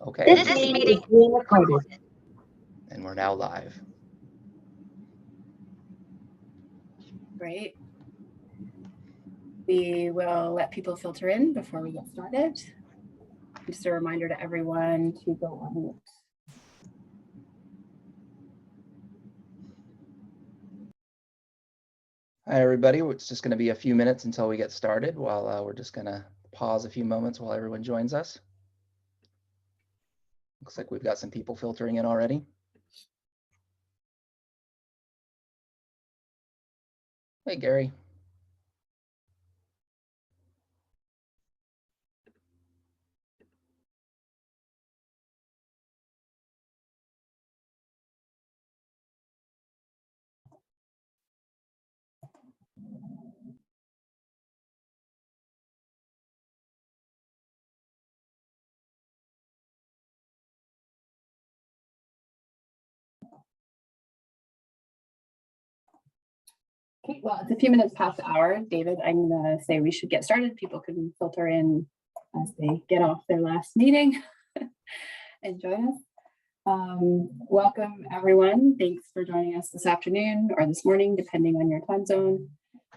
Okay. This meeting is being recorded. And we're now live. Great. We will let people filter in before we get started. Just a reminder to everyone to go on mute. Hi, everybody. It's just going to be a few minutes until we get started. While we're just going to pause a few moments while everyone joins us. Looks like we've got some people filtering in already. Hey, Gary. Okay, well, it's a few minutes past the hour. David, I'm going to say we should get started. People can filter in as they get off their last meeting and join us. Welcome, everyone. Thanks for joining us this afternoon or this morning, depending on your time zone.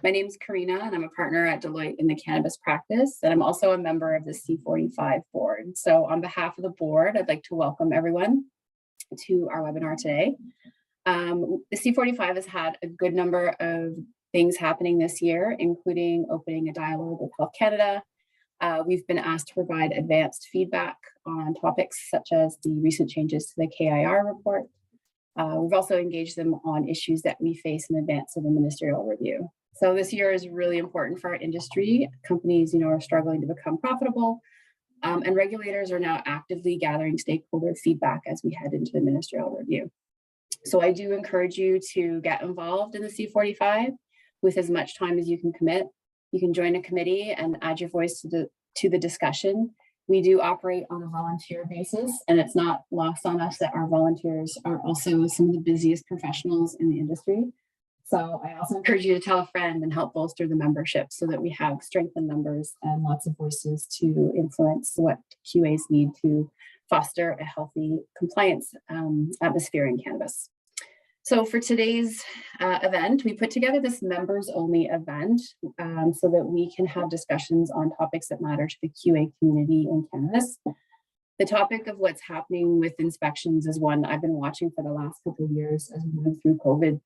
My name is Karina, and I'm a partner at Deloitte in the cannabis practice, and I'm also a member of the C45 board. So on behalf of the board, I'd like to welcome everyone to our webinar today. The C45 has had a good number of things happening this year, including opening a dialogue with Health Canada. We've been asked to provide advanced feedback on topics such as the recent changes to the KIR report. We've also engaged them on issues that we face in advance of the ministerial review. So this year is really important for our industry. Companies, are struggling to become profitable, and regulators are now actively gathering stakeholder feedback as we head into the ministerial review. So I do encourage you to get involved in the C45 with as much time as you can commit. You can join a committee and add your voice to the discussion. We do operate on a volunteer basis, and it's not lost on us that our volunteers are also some of the busiest professionals in the industry. So I also encourage you to tell a friend and help bolster the membership so that we have strength in numbers and lots of voices to influence what QAs need to foster a healthy compliance atmosphere in cannabis. So for today's event, we put together this members only event so that we can have discussions on topics that matter to the QA community in cannabis. The topic of what's happening with inspections is one I've been watching for the last couple of years as we went through COVID.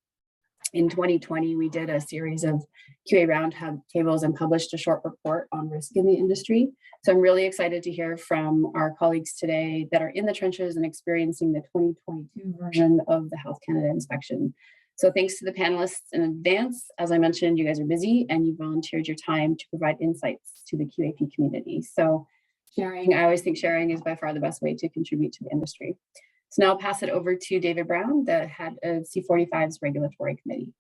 In 2020, we did a series of QA roundtables and published a short report on risk in the industry. So I'm really excited to hear from our colleagues today that are in the trenches and experiencing the 2022 version of the Health Canada inspection. So thanks to the panelists in advance. As I mentioned, you guys are busy and you volunteered your time to provide insights to the QAP community. So I always think sharing is by far the best way to contribute to the industry. So now I'll pass it over to David Brown, the head of C45's regulatory committee.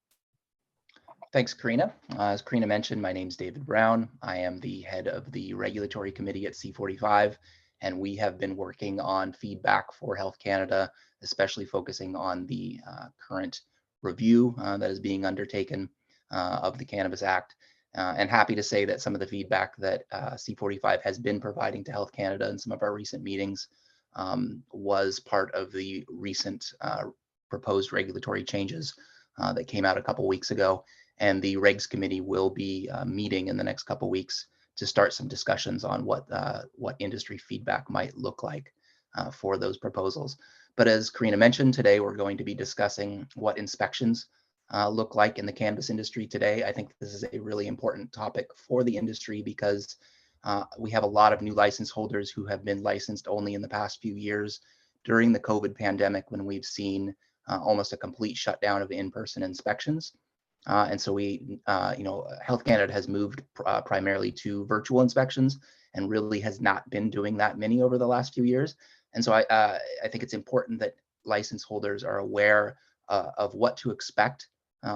Thanks, Karina. As Karina mentioned, my name is David Brown. I am the head of the regulatory committee at C45, and we have been working on feedback for Health Canada, especially focusing on the current review that is being undertaken of the Cannabis Act. And happy to say that some of the feedback that C45 has been providing to Health Canada in some of our recent meetings was part of the recent proposed regulatory changes that came out a couple weeks ago. And the Regs Committee will be meeting in the next couple weeks to start some discussions on what industry feedback might look like for those proposals. But as Karina mentioned, today we're going to be discussing what inspections look like in the cannabis industry today. I think this is a really important topic for the industry because we have a lot of new license holders who have been licensed only in the past few years during the COVID pandemic when we've seen almost a complete shutdown of in-person inspections. And so Health Canada has moved primarily to virtual inspections and really has not been doing that many over the last few years. And so I think it's important that license holders are aware of what to expect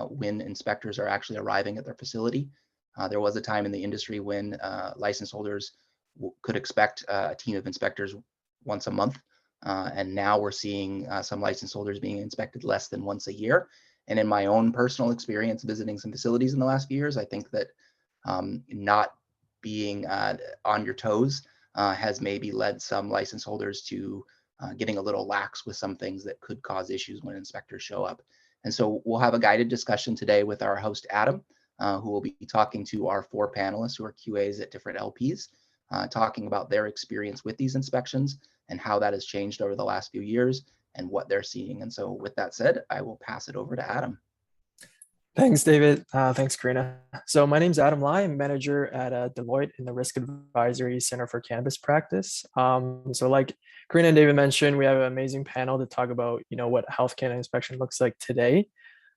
when inspectors are actually arriving at their facility. There was a time in the industry when license holders could expect a team of inspectors once a month. And now we're seeing some license holders being inspected less than once a year. And in my own personal experience visiting some facilities in the last few years, I think that not being on your toes has maybe led some license holders to getting a little lax with some things that could cause issues when inspectors show up. And so we'll have a guided discussion today with our host, Adam, who will be talking to our 4 panelists who are QAs at different LPs, talking about their experience with these inspections and how that has changed over the last few years and what they're seeing. And so with that said, I will pass it over to Adam. Thanks, David. Thanks, Karina. So my name is Adam Lai. I'm manager at Deloitte in the Risk Advisory Center for Cannabis Practice. So like Karina and David mentioned, we have an amazing panel to talk about, what Health Canada inspection looks like today.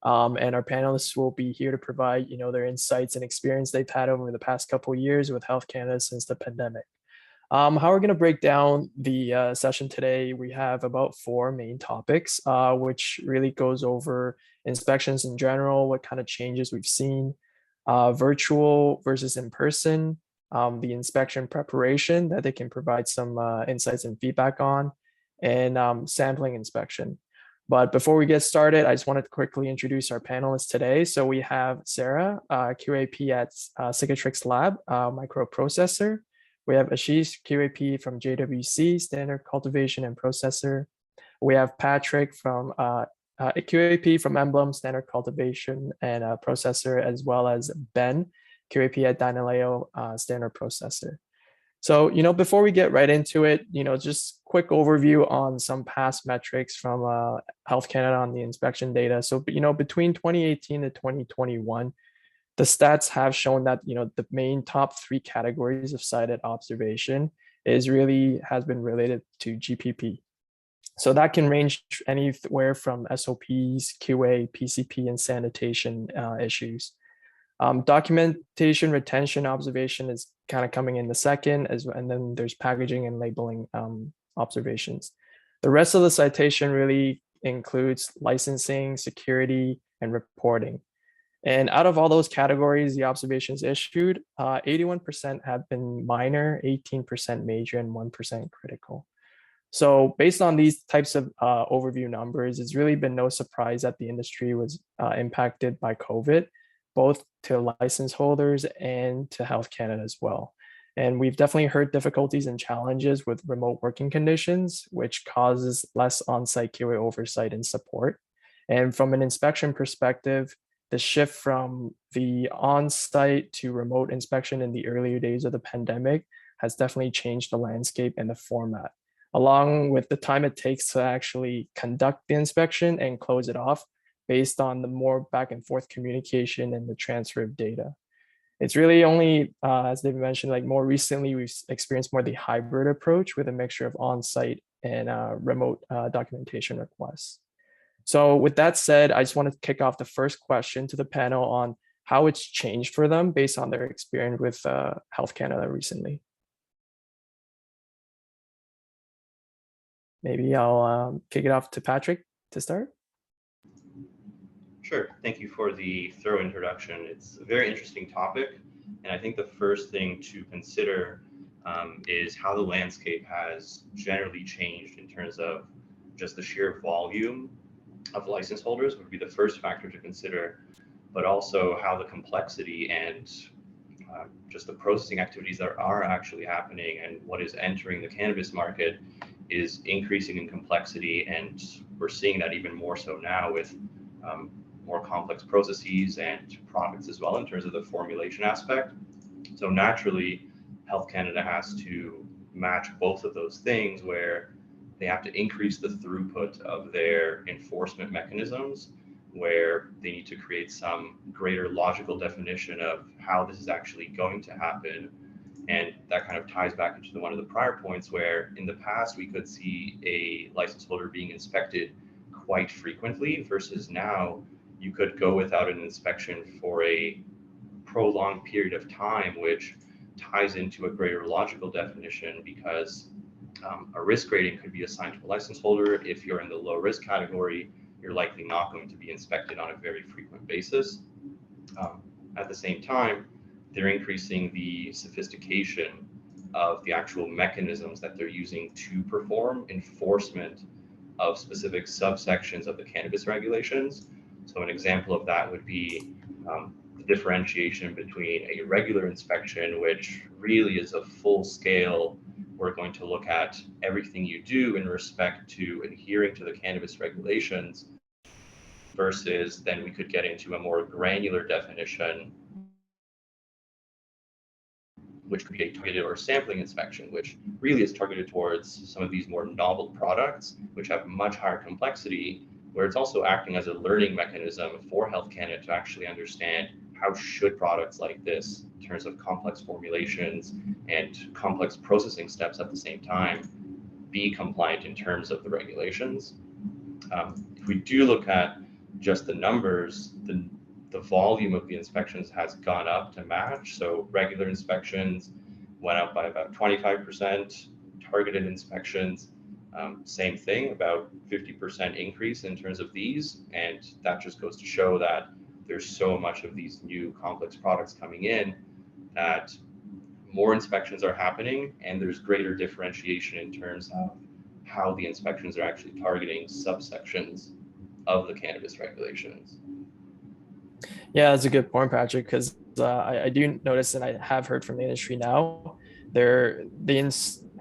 And our panelists will be here to provide, their insights and experience they've had over the past couple of years with Health Canada since the pandemic. How we're going to break down the session today, we have about 4 main topics, which really goes over inspections in general, what kind of changes we've seen, virtual versus in person, the inspection preparation that they can provide some insights and feedback on, and sampling inspection. But before we get started, I just wanted to quickly introduce our panelists today. So we have Sarah, QAP at Cicatrix Lab, microprocessor. We have Ashish, QAP from JWC, Standard Cultivation and Processor. We have Patrick from QAP from Emblem, Standard Cultivation and Processor, as well as Ben, QAP at Dynaleo, Standard Processor. So, before we get right into it, just quick overview on some past metrics from Health Canada on the inspection data. So, between 2018 to 2021, the stats have shown that, the main top 3 categories of cited observation has been related to GPP. So that can range anywhere from SOPs, QA, PCP, and sanitation issues. Documentation, retention, observation is kind of coming in the second, and then there's packaging and labeling observations. The rest of the citation really includes licensing, security, and reporting. And out of all those categories, the observations issued, 81% have been minor, 18% major, and 1% critical. So based on these types of overview numbers, it's really been no surprise that the industry was impacted by COVID, both to license holders and to Health Canada as well. And we've definitely heard difficulties and challenges with remote working conditions, which causes less on-site QA oversight and support. And from an inspection perspective, the shift from the on-site to remote inspection in the earlier days of the pandemic has definitely changed the landscape and the format, along with the time it takes to actually conduct the inspection and close it off based on the more back and forth communication and the transfer of data. It's really only, as David mentioned, like more recently, we've experienced more the hybrid approach with a mixture of on-site and remote documentation requests. So with that said, I just wanted to kick off the first question to the panel on how it's changed for them based on their experience with Health Canada recently. Maybe I'll kick it off to Patrick to start. Sure. Thank you for the thorough introduction. It's a very interesting topic. And I think the first thing to consider is how the landscape has generally changed in terms of just the sheer volume of license holders would be the first factor to consider, but also how the complexity and just the processing activities that are actually happening and what is entering the cannabis market is increasing in complexity. And we're seeing that even more so now with more complex processes and products as well in terms of the formulation aspect. So naturally, Health Canada has to match both of those things where they have to increase the throughput of their enforcement mechanisms, where they need to create some greater logical definition of how this is actually going to happen. And that kind of ties back into one of the prior points where in the past we could see a license holder being inspected quite frequently versus now you could go without an inspection for a prolonged period of time, which ties into a greater logical definition because a risk rating could be assigned to a license holder. If you're in the low risk category, you're likely not going to be inspected on a very frequent basis. At the same time, they're increasing the sophistication of the actual mechanisms that they're using to perform enforcement of specific subsections of the cannabis regulations. So an example of that would be the differentiation between a regular inspection, which really is a full-scale we're going to look at everything you do in respect to adhering to the cannabis regulations, versus then we could get into a more granular definition, which could be a targeted or sampling inspection, which really is targeted towards some of these more novel products, which have much higher complexity, where it's also acting as a learning mechanism for Health Canada to actually understand how should products like this, in terms of complex formulations and complex processing steps at the same time, be compliant in terms of the regulations. If we do look at just the numbers, the volume of the inspections has gone up to match. So regular inspections went up by about 25%, targeted inspections, same thing, about 50% increase in terms of these. And that just goes to show that there's so much of these new complex products coming in that more inspections are happening, and there's greater differentiation in terms of how the inspections are actually targeting subsections of the cannabis regulations. Yeah, that's a good point, Patrick, because I do notice, and I have heard from the industry now,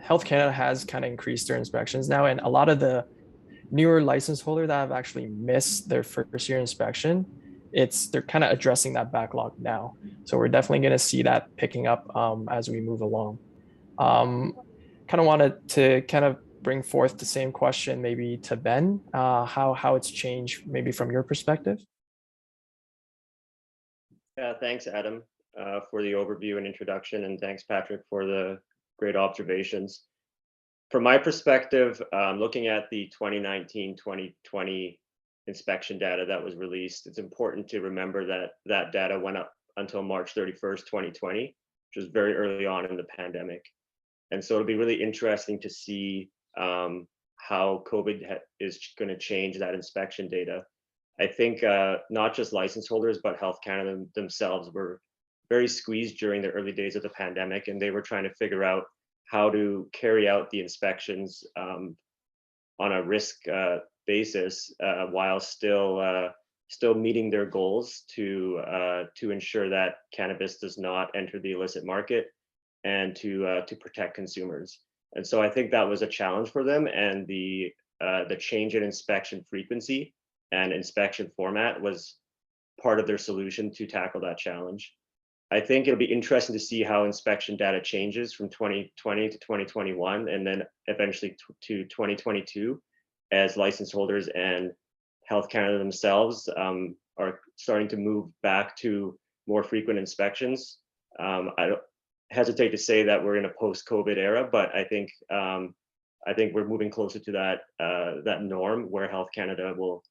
Health Canada has kind of increased their inspections now, and a lot of the newer license holders that have actually missed their first year inspection, they're kind of addressing that backlog now. So we're definitely going to see that picking up as we move along. Kind of wanted to kind of bring forth the same question maybe to Ben, how it's changed maybe from your perspective. Yeah, thanks, Adam, for the overview and introduction, and thanks, Patrick, for the great observations. From my perspective, looking at the 2019-2020 inspection data that was released, it's important to remember that that data went up until March 31st, 2020, which was very early on in the pandemic. And so it'll be really interesting to see how COVID is going to change that inspection data. I think not just license holders, but Health Canada themselves were very squeezed during the early days of the pandemic, and they were trying to figure out how to carry out the inspections on a risk basis while still meeting their goals to ensure that cannabis does not enter the illicit market and to protect consumers. And so I think that was a challenge for them, and the change in inspection frequency and inspection format was part of their solution to tackle that challenge. I think it'll be interesting to see how inspection data changes from 2020 to 2021, and then eventually to 2022, as license holders and Health Canada themselves are starting to move back to more frequent inspections. I don't hesitate to say that we're in a post-COVID era, but I think we're moving closer to that norm where Health Canada will,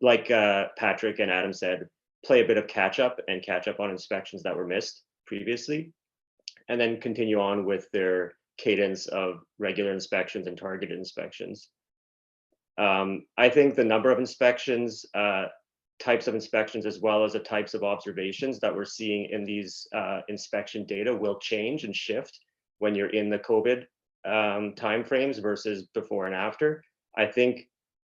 like Patrick and Adam said, play a bit of catch up on inspections that were missed previously, and then continue on with their cadence of regular inspections and targeted inspections. I think the number of inspections, types of inspections, as well as the types of observations that we're seeing in these inspection data will change and shift when you're in the COVID timeframes versus before and after. I think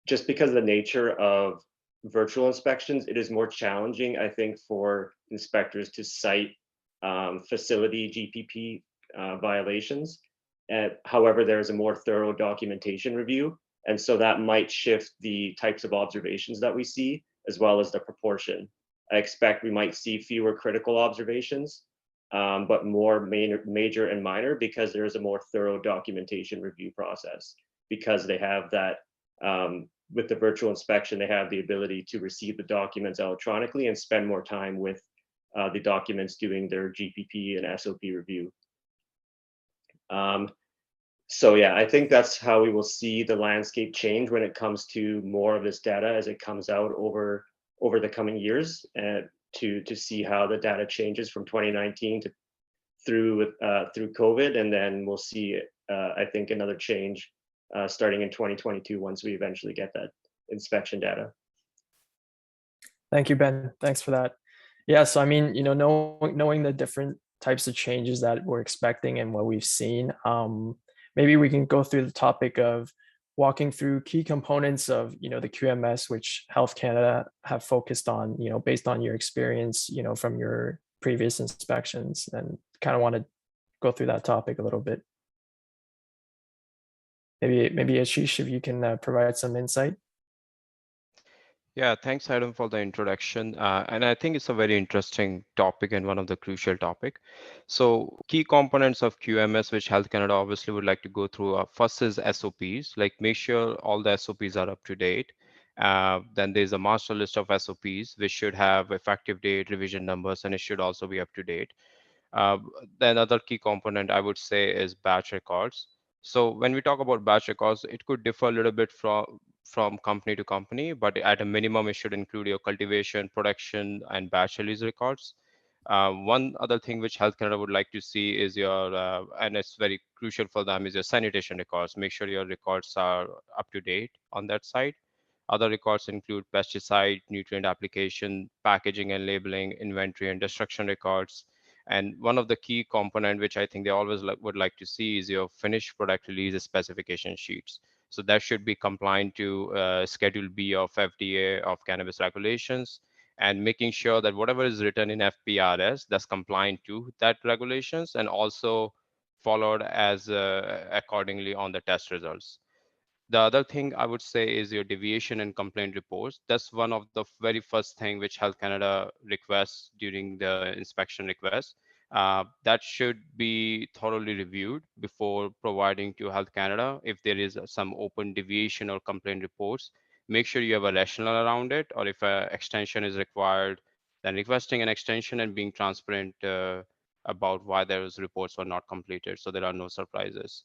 just because of the nature of virtual inspections, it is more challenging, I think, for inspectors to cite facility GPP violations. However, there's a more thorough documentation review, and so that might shift the types of observations that we see, as well as the proportion. I expect we might see fewer critical observations, but more major and minor, because there is a more thorough documentation review process, because they have that, with the virtual inspection, they have the ability to receive the documents electronically and spend more time with the documents doing their GPP and SOP review. So yeah, I think that's how we will see the landscape change when it comes to more of this data as it comes out over the coming years, and to see how the data changes from 2019 to through COVID, and then we'll see I think another change starting in 2022 once we eventually get that inspection data. Thank you, Ben. Thanks for that. Yeah, so I mean, knowing the different types of changes that we're expecting and what we've seen, maybe we can go through the topic of walking through key components of the QMS, which Health Canada have focused on, based on your experience, from your previous inspections, and kind of want to go through that topic a little bit. Maybe Ashish, if you can provide some insight. Yeah, thanks, Adam, for the introduction. And I think it's a very interesting topic and one of the crucial topic. So key components of QMS, which Health Canada obviously would like to go through, first is SOPs, like make sure all the SOPs are up to date. Then there's a master list of SOPs, which should have effective date, revision numbers, and it should also be up to date. Uh, then other key component I would say is batch records. So when we talk about batch records, it could differ a little bit from company to company, but at a minimum, it should include your cultivation, production, and batch release records. One other thing which Health Canada would like to see is your, and it's very crucial for them, is your sanitation records. Make sure your records are up to date on that side. Other records include pesticide, nutrient application, packaging and labeling, inventory and destruction records. And one of the key component, which I think they always would like to see, is your finished product release specification sheets. So that should be compliant to Schedule B of FDA of cannabis regulations, and making sure that whatever is written in FPRS, that's compliant to that regulations, and also followed as accordingly on the test results. The other thing I would say is your deviation and complaint reports. That's one of the very first thing which Health Canada requests during the inspection request. That should be thoroughly reviewed before providing to Health Canada. If there is some open deviation or complaint reports, make sure you have a rationale around it, or if an extension is required, then requesting an extension and being transparent about why those reports were not completed, so there are no surprises.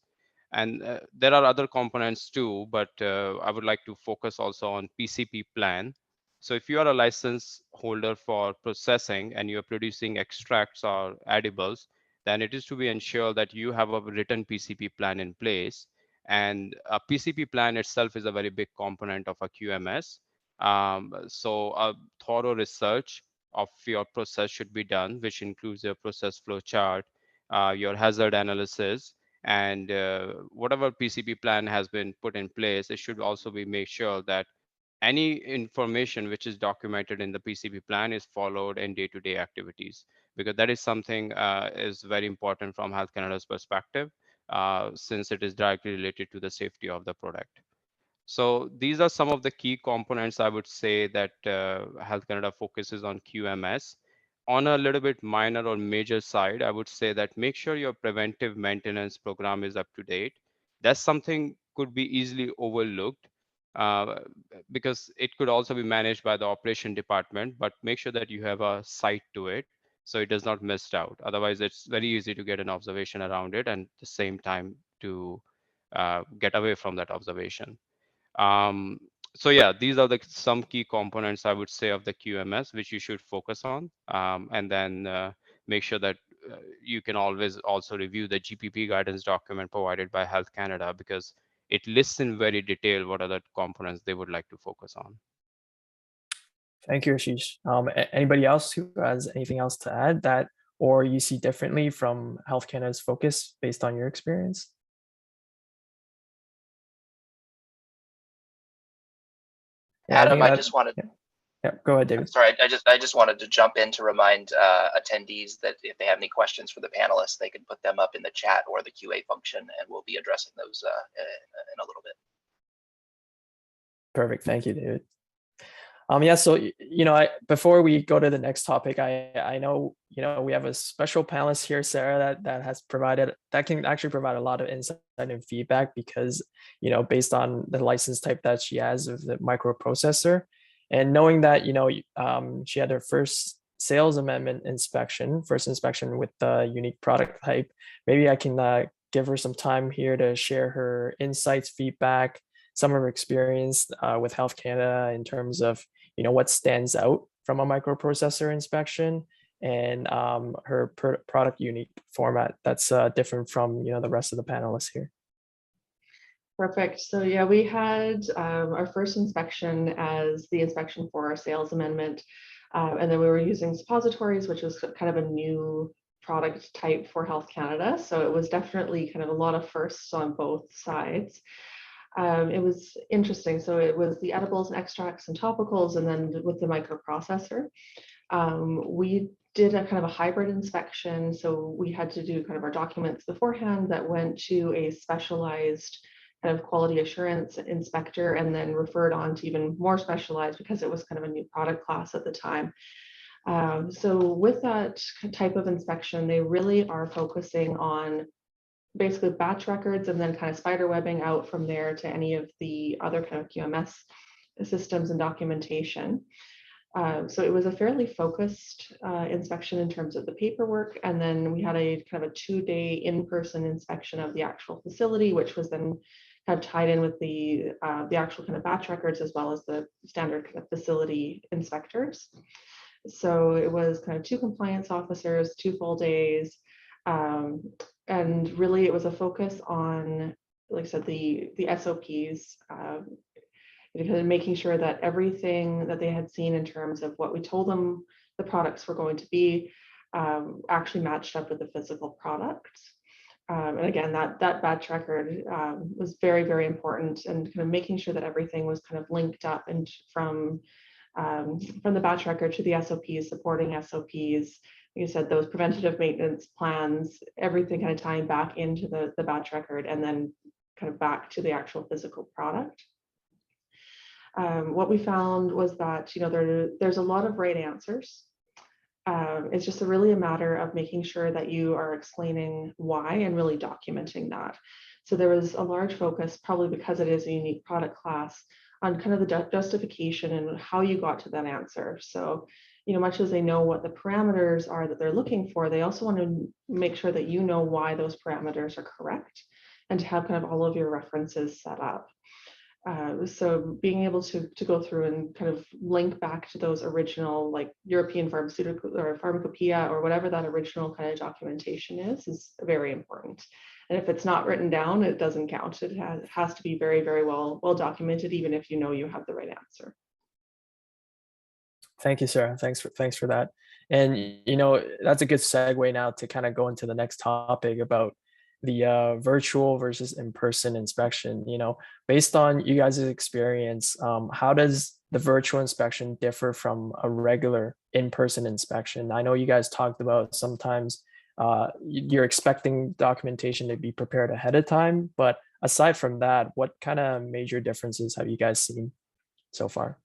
And there are other components too, but I would like to focus also on PCP plan. So if you are a license holder for processing and you're producing extracts or edibles, then it is to be ensured that you have a written PCP plan in place. And a PCP plan itself is a very big component of a QMS. So a thorough research of your process should be done, which includes your process flow chart, your hazard analysis, and whatever PCP plan has been put in place, it should also be make sure that any information which is documented in the PCP plan is followed in day-to-day activities, because that is something is very important from Health Canada's perspective, since it is directly related to the safety of the product. So these are some of the key components I would say that Health Canada focuses on QMS. On a little bit minor or major side, I would say that make sure your preventive maintenance program is up to date. That's something could be easily overlooked uh, because it could also be managed by the operation department, but make sure that you have a site to it so it does not miss out. Otherwise, it's very easy to get an observation around it and at the same time to get away from that observation. Um, so yeah, these are the some key components I would say of the QMS which you should focus on, and then make sure that you can always also review the GPP guidance document provided by Health Canada, because it lists in very detail what are the components they would like to focus on. Thank you, Ashish. Anybody else who has anything else to add that, or you see differently from Health Canada's focus based on your experience? Yeah, Adam, I that- just wanted. Yeah, go ahead, David. Sorry, I just wanted to jump in to remind attendees that if they have any questions for the panelists, they can put them up in the chat or the QA function, and we'll be addressing those in a little bit. Perfect. Thank you, David. Yeah, so before we go to the next topic, I know we have a special panelist here, Sarah, that can actually provide a lot of insight and feedback, because based on the license type that she has of the microprocessor, and knowing that she had her first sales amendment inspection, first inspection with the unique product type, maybe I can give her some time here to share her insights, feedback, some of her experience with Health Canada in terms of what stands out from a microprocessor inspection, and her product unique format that's different from the rest of the panelists here. Perfect. So yeah, we had our first inspection as the inspection for our sales amendment, and then we were using suppositories, which was kind of a new product type for Health Canada. So it was definitely kind of a lot of firsts on both sides. It was interesting. So it was the edibles and extracts and topicals, and then with the microprocessor. We did a kind of a hybrid inspection. So we had to do kind of our documents beforehand that went to a specialized kind of quality assurance inspector, and then referred on to even more specialized because it was kind of a new product class at the time. So with that type of inspection, they really are focusing on basically batch records and then kind of spider webbing out from there to any of the other kind of QMS systems and documentation. So it was a fairly focused inspection in terms of the paperwork. And then we had a kind of a 2-day in-person inspection of the actual facility, which was then kind of tied in with the actual kind of batch records, as well as the standard kind of facility inspectors. So it was kind of 2 compliance officers, 2 full days. And really it was a focus on, like I said, the SOPs, making sure that everything that they had seen in terms of what we told them the products were going to be actually matched up with the physical products. And again, that batch record was very, very important, and kind of making sure that everything was kind of linked up, and from the batch record to the SOPs, supporting SOPs, like you said, those preventative maintenance plans, everything kind of tying back into the batch record, and then kind of back to the actual physical product. What we found was that, there's a lot of right answers. It's just really a matter of making sure that you are explaining why and really documenting that. So there was a large focus, probably because it is a unique product class, on kind of the justification and how you got to that answer. So, much as they know what the parameters are that they're looking for, they also want to make sure that you know why those parameters are correct, and to have kind of all of your references set up. So being able to go through and kind of link back to those original, like European pharmaceutical or pharmacopoeia or whatever that original kind of documentation is very important. And if it's not written down, it doesn't count. It has to be very, very well documented, even if you know you have the right answer. Thank you, Sarah. Thanks for that. And that's a good segue now to kind of go into the next topic about the virtual versus in-person inspection. Based on you guys' experience, how does the virtual inspection differ from a regular in-person inspection? I know you guys talked about sometimes you're expecting documentation to be prepared ahead of time, but aside from that, what kind of major differences have you guys seen so far?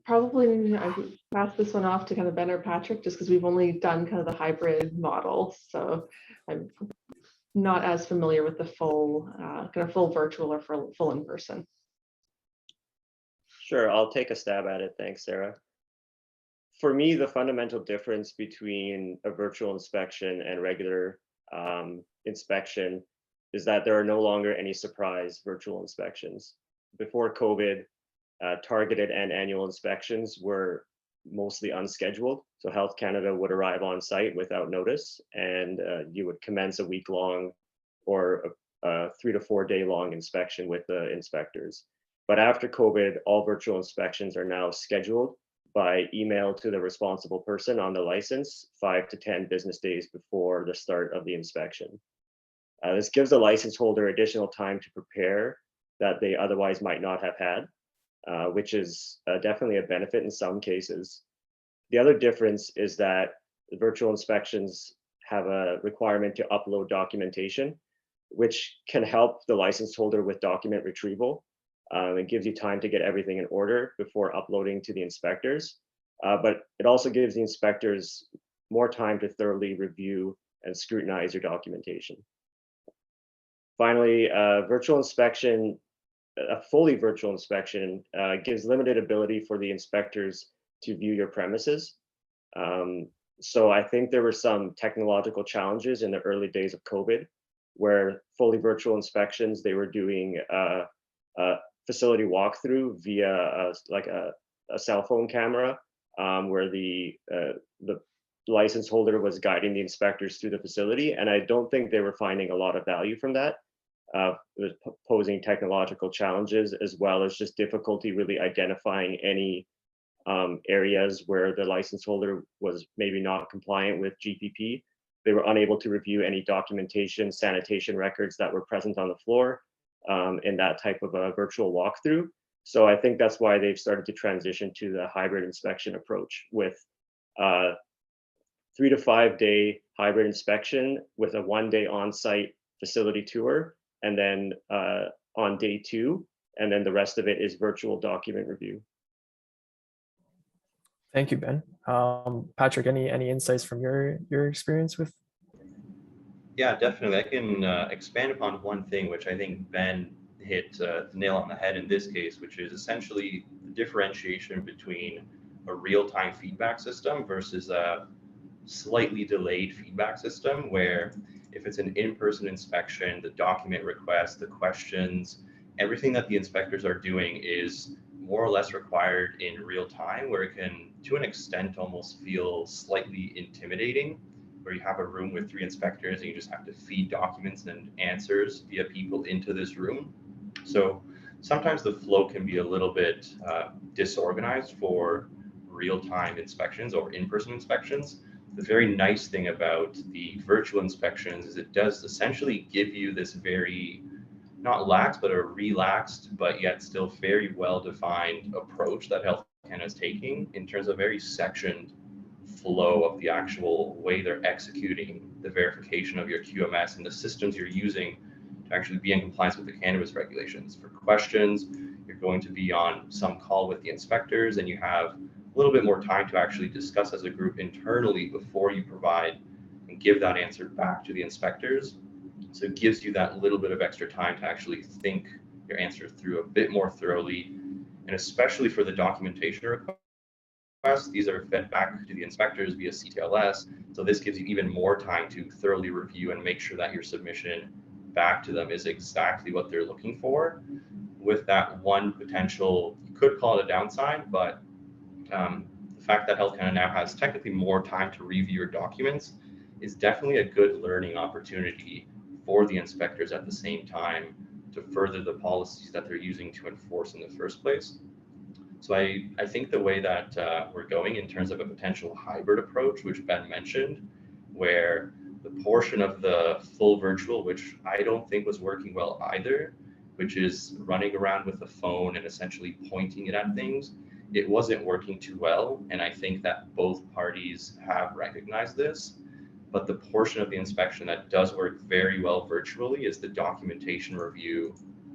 Probably I would pass this one off to kind of Ben or Patrick, just because we've only done kind of the hybrid model. So I'm not as familiar with the full kind of full virtual or full in person. Sure, I'll take a stab at it. Thanks, Sarah. For me, the fundamental difference between a virtual inspection and regular inspection is that there are no longer any surprise virtual inspections. Before COVID, targeted and annual inspections were mostly unscheduled. So Health Canada would arrive on site without notice, and you would commence a week-long or a 3 to 4 day long inspection with the inspectors. But after COVID, all virtual inspections are now scheduled by email to the responsible person on the license 5 to 10 business days before the start of the inspection. This gives the license holder additional time to prepare that they otherwise might not have had, which is definitely a benefit in some cases. The other difference is that the virtual inspections have a requirement to upload documentation, which can help the license holder with document retrieval. It gives you time to get everything in order before uploading to the inspectors, but it also gives the inspectors more time to thoroughly review and scrutinize your documentation. Finally, a fully virtual inspection gives limited ability for the inspectors to view your premises. So I think there were some technological challenges in the early days of COVID, where fully virtual inspections, they were doing a facility walkthrough via a cell phone camera, where the license holder was guiding the inspectors through the facility. And I don't think they were finding a lot of value from that. It was posing technological challenges, as well as just difficulty really identifying any areas where the license holder was maybe not compliant with GPP. They were unable to review any documentation, sanitation records that were present on the floor in that type of a virtual walkthrough. So I think that's why they've started to transition to the hybrid inspection approach with 3 to 5 day hybrid inspection with a 1 day on-site facility tour, and then on day 2, and then the rest of it is virtual document review. Thank you, Ben. Patrick, any insights from your experience with? Yeah, definitely. I can expand upon one thing, which I think Ben hit the nail on the head in this case, which is essentially the differentiation between a real-time feedback system versus a slightly delayed feedback system, where if it's an in-person inspection, the document request, the questions, everything that the inspectors are doing is more or less required in real time, where it can, to an extent, almost feel slightly intimidating, where you have a room with 3 inspectors and you just have to feed documents and answers via people into this room. So sometimes the flow can be a little bit disorganized for real-time inspections or in-person inspections. The very nice thing about the virtual inspections is it does essentially give you this very, not lax, but a relaxed, but yet still very well-defined approach that Health Canada is taking in terms of very sectioned flow of the actual way they're executing the verification of your QMS and the systems you're using to actually be in compliance with the cannabis regulations. For questions, you're going to be on some call with the inspectors, and you have a little bit more time to actually discuss as a group internally before you provide and give that answer back to the inspectors. So it gives you that little bit of extra time to actually think your answer through a bit more thoroughly. And especially for the documentation requests, these are fed back to the inspectors via CTLS. So this gives you even more time to thoroughly review and make sure that your submission back to them is exactly what they're looking for. With that one potential, you could call it a downside, but the fact that Health Canada now has technically more time to review your documents is definitely a good learning opportunity for the inspectors at the same time to further the policies that they're using to enforce in the first place. So I think the way that we're going in terms of a potential hybrid approach, which Ben mentioned, where the portion of the full virtual, which I don't think was working well either, which is running around with a phone and essentially pointing it at things, it wasn't working too well. And I think that both parties have recognized this. But the portion of the inspection that does work very well virtually is the documentation review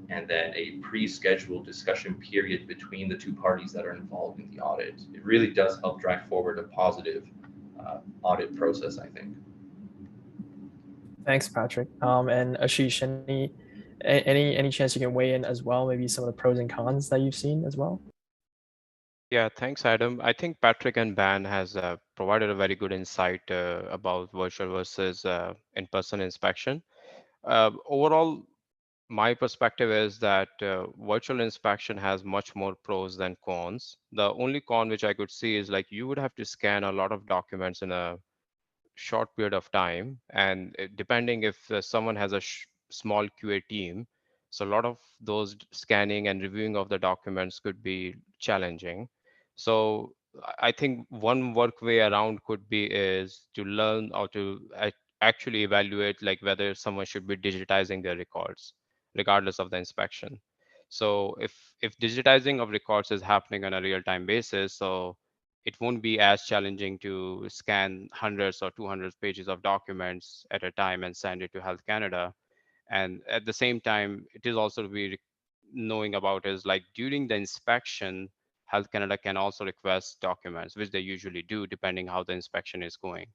and then a pre-scheduled discussion period between the 2 parties that are involved in the audit. It really does help drive forward a positive audit process, I think. Thanks, Patrick. And Ashish, any chance you can weigh in as well? Maybe some of the pros and cons that you've seen as well. Yeah, thanks, Adam. I think Patrick and Ben has provided a very good insight about virtual versus in-person inspection. Overall, my perspective is that virtual inspection has much more pros than cons. The only con which I could see is like you would have to scan a lot of documents in a short period of time, and depending if someone has a small QA team, so a lot of those scanning and reviewing of the documents could be challenging. So I think one work way around could be is to learn how to actually evaluate like whether someone should be digitizing their records regardless of the inspection. So if digitizing of records is happening on a real-time basis, so it won't be as challenging to scan hundreds or 200 pages of documents at a time and send it to Health Canada. And at the same time, it is also to be knowing about is like during the inspection, Health Canada can also request documents, which they usually do depending how the inspection is going,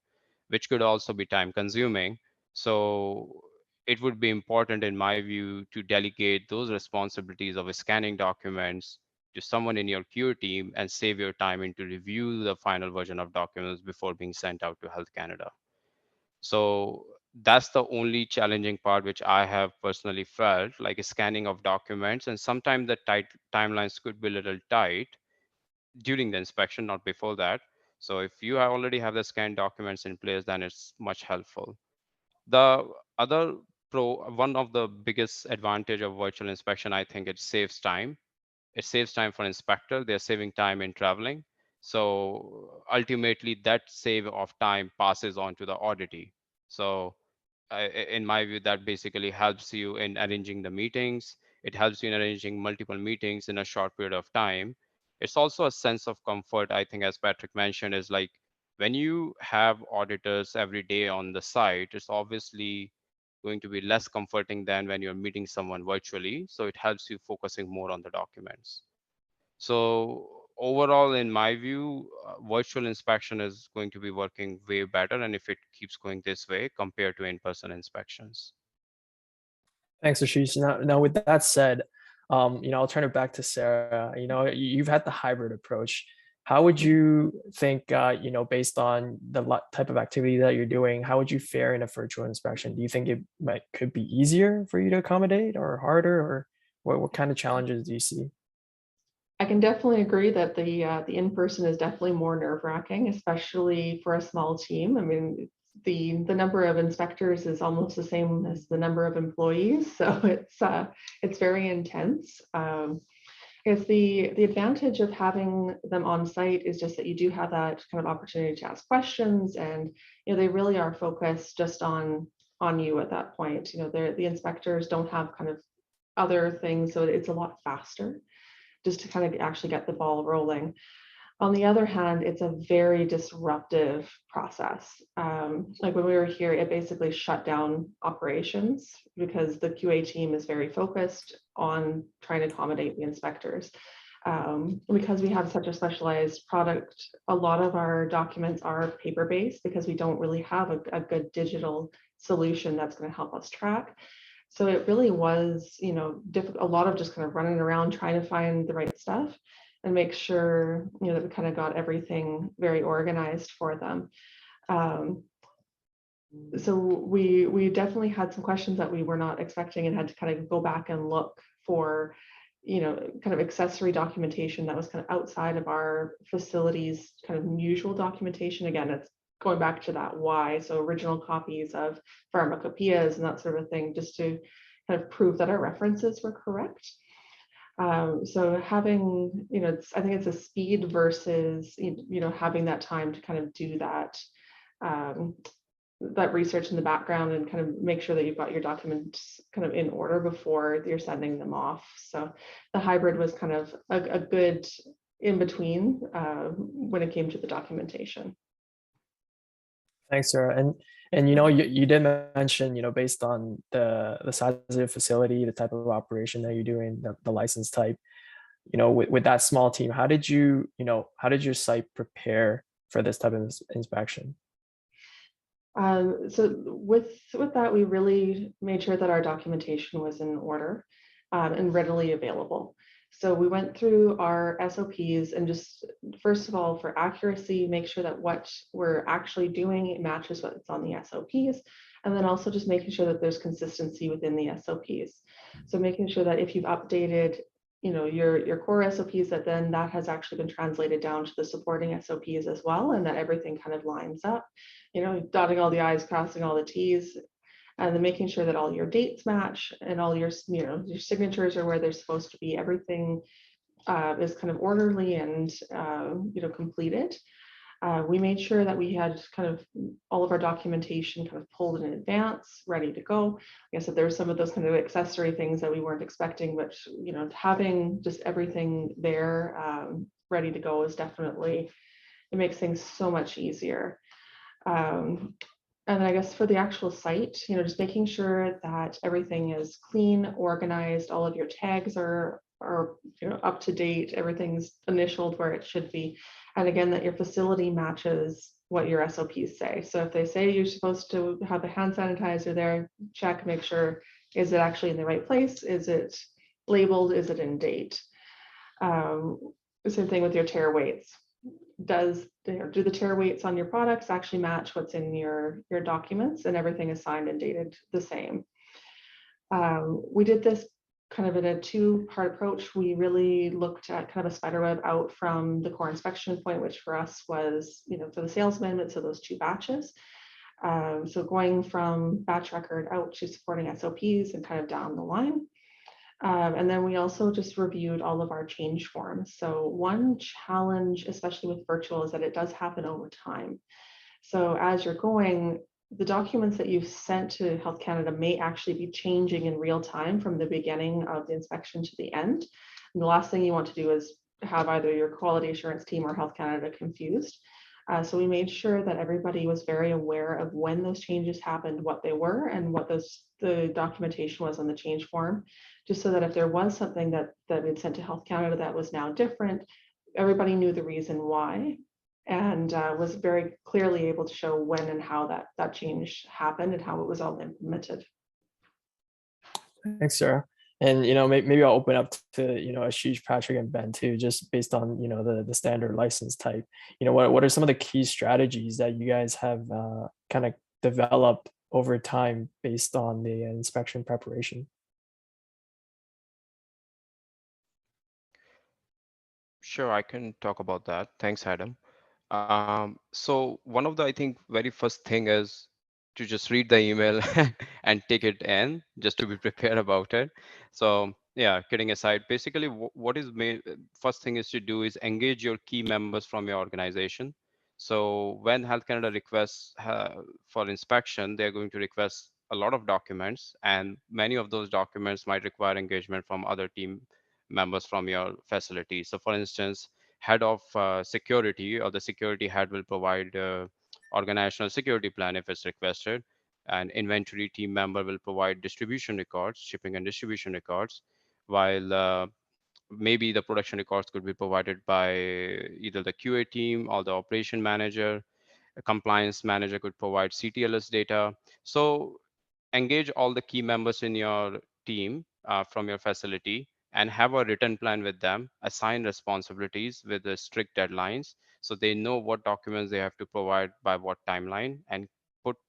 which could also be time consuming. So it would be important in my view to delegate those responsibilities of scanning documents to someone in your QA team and save your time into review the final version of documents before being sent out to Health Canada. So that's the only challenging part which I have personally felt, like a scanning of documents, and sometimes the timelines could be a little tight during the inspection, not before that. So if you already have the scanned documents in place, then it's much helpful. The other one of the biggest advantage of virtual inspection, I think it saves time. It saves time for inspector. They're saving time in traveling. So ultimately that save of time passes on to the auditee. So in my view, that basically helps you in arranging the meetings. It helps you in arranging multiple meetings in a short period of time. It's also a sense of comfort, I think, as Patrick mentioned, is like when you have auditors every day on the site, it's obviously going to be less comforting than when you're meeting someone virtually. So it helps you focusing more on the documents. So overall, in my view, virtual inspection is going to be working way better. And if it keeps going this way compared to in-person inspections. Thanks, Ashish. Now with that said, I'll turn it back to Sarah. You've had the hybrid approach. How would you think, based on the type of activity that you're doing, how would you fare in a virtual inspection? Do you think it could be easier for you to accommodate or harder, or what kind of challenges do you see? I can definitely agree that the in-person is definitely more nerve-wracking, especially for a small team. I mean, the number of inspectors is almost the same as the number of employees, so it's very intense. I guess the advantage of having them on site is just that you do have that kind of opportunity to ask questions, and they really are focused just on you at that point. The inspectors don't have kind of other things, so it's a lot faster just to kind of actually get the ball rolling. On the other hand, it's a very disruptive process. Like when we were here, it basically shut down operations because the QA team is very focused on trying to accommodate the inspectors. Because we have such a specialized product, a lot of our documents are paper-based because we don't really have a good digital solution that's going to help us track. So it really was, a lot of just kind of running around trying to find the right stuff and make sure, that we kind of got everything very organized for them. So we definitely had some questions that we were not expecting and had to kind of go back and look for, kind of accessory documentation that was kind of outside of our facility's kind of usual documentation. Again, it's going back to that why. So original copies of pharmacopoeias and that sort of thing, just to kind of prove that our references were correct. So having, I think it's a speed versus, having that time to kind of do that, that research in the background and kind of make sure that you've got your documents kind of in order before you're sending them off. So the hybrid was kind of a good in between when it came to the documentation. Thanks, Sarah. And you did mention, based on the size of the facility, the type of operation that you're doing, the license type, with that small team, how did your site prepare for this type of inspection? So with that, we really made sure that our documentation was in order and readily available. So we went through our SOPs and just, first of all, for accuracy, make sure that what we're actually doing matches what's on the SOPs. And then also just making sure that there's consistency within the SOPs. So making sure that if you've updated, your core SOPs, that has actually been translated down to the supporting SOPs as well, and that everything kind of lines up, dotting all the I's, crossing all the T's, and then making sure that all your dates match and all your, your signatures are where they're supposed to be. Everything is kind of orderly and, completed. We made sure that we had kind of all of our documentation kind of pulled in advance, ready to go. Like I said, there were some of those kind of accessory things that we weren't expecting, but, having just everything there ready to go is definitely, it makes things so much easier. And I guess for the actual site, just making sure that everything is clean, organized, all of your tags are up to date, everything's initialed where it should be. And again, that your facility matches what your SOPs say. So if they say you're supposed to have a hand sanitizer there, check, make sure, is it actually in the right place? Is it labeled? Is it in date? Same thing with your tear weights. Do the tear weights on your products actually match what's in your documents, and everything is signed and dated the same? We did this kind of in a two-part approach. We really looked at kind of a spider web out from the core inspection point, which for us was, for the sales amendment, so those two batches. So going from batch record out to supporting SOPs and kind of down the line. And then we also just reviewed all of our change forms. So one challenge, especially with virtual, is that it does happen over time. So as you're going, the documents that you've sent to Health Canada may actually be changing in real time from the beginning of the inspection to the end. And the last thing you want to do is have either your quality assurance team or Health Canada confused. So we made sure that everybody was very aware of when those changes happened, what they were, and what the documentation was on the change form, just so that if there was something that we'd sent to Health Canada that was now different, everybody knew the reason why, and was very clearly able to show when and how that change happened and how it was all implemented. Thanks, Sarah. And maybe I'll open up to Ashish, Patrick, and Ben too, just based on the standard license type. What are some of the key strategies that you guys have kind of developed over time based on the inspection preparation? Sure, I can talk about that. Thanks, Adam. So one of the, I think, very first thing is to just read the email and take it in, just to be prepared about it. So yeah, kidding aside, basically what is made, first thing is to do is engage your key members from your organization. So when Health Canada requests for inspection, they're going to request a lot of documents, and many of those documents might require engagement from other team members from your facility. So for instance, head of security or the security head will provide organizational security plan if it's requested. An inventory team member will provide distribution records, shipping and distribution records, while maybe the production records could be provided by either the QA team or the operation manager. A compliance manager could provide CTLS data. So engage all the key members in your team from your facility and have a written plan with them, assign responsibilities with the strict deadlines so they know what documents they have to provide by what timeline, and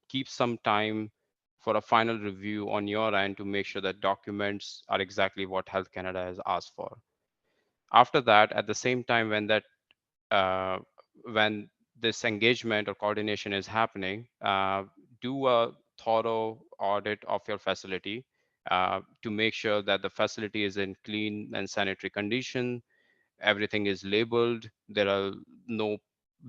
keep some time for a final review on your end to make sure that documents are exactly what Health Canada has asked for. After that, at the same time uh, when this engagement or coordination is happening, do a thorough audit of your facility to make sure that the facility is in clean and sanitary condition. Everything is labeled. There are no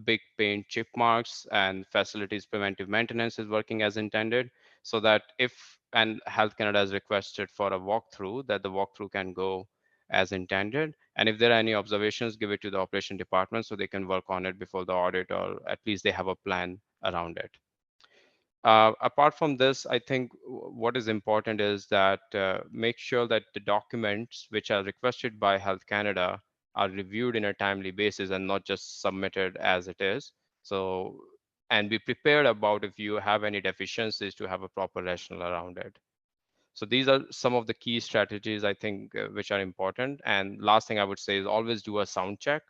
big paint chip marks, and facilities preventive maintenance is working as intended, so that if and Health Canada has requested for a walkthrough, that the walkthrough can go as intended. And if there are any observations, give it to the operation department so they can work on it before the audit, or at least they have a plan around it. Apart from this, I think what is important is that make sure that the documents which are requested by Health Canada are reviewed in a timely basis and not just submitted as it is. So, and be prepared about if you have any deficiencies to have a proper rationale around it. So these are some of the key strategies I think which are important. And last thing I would say is always do a sound check,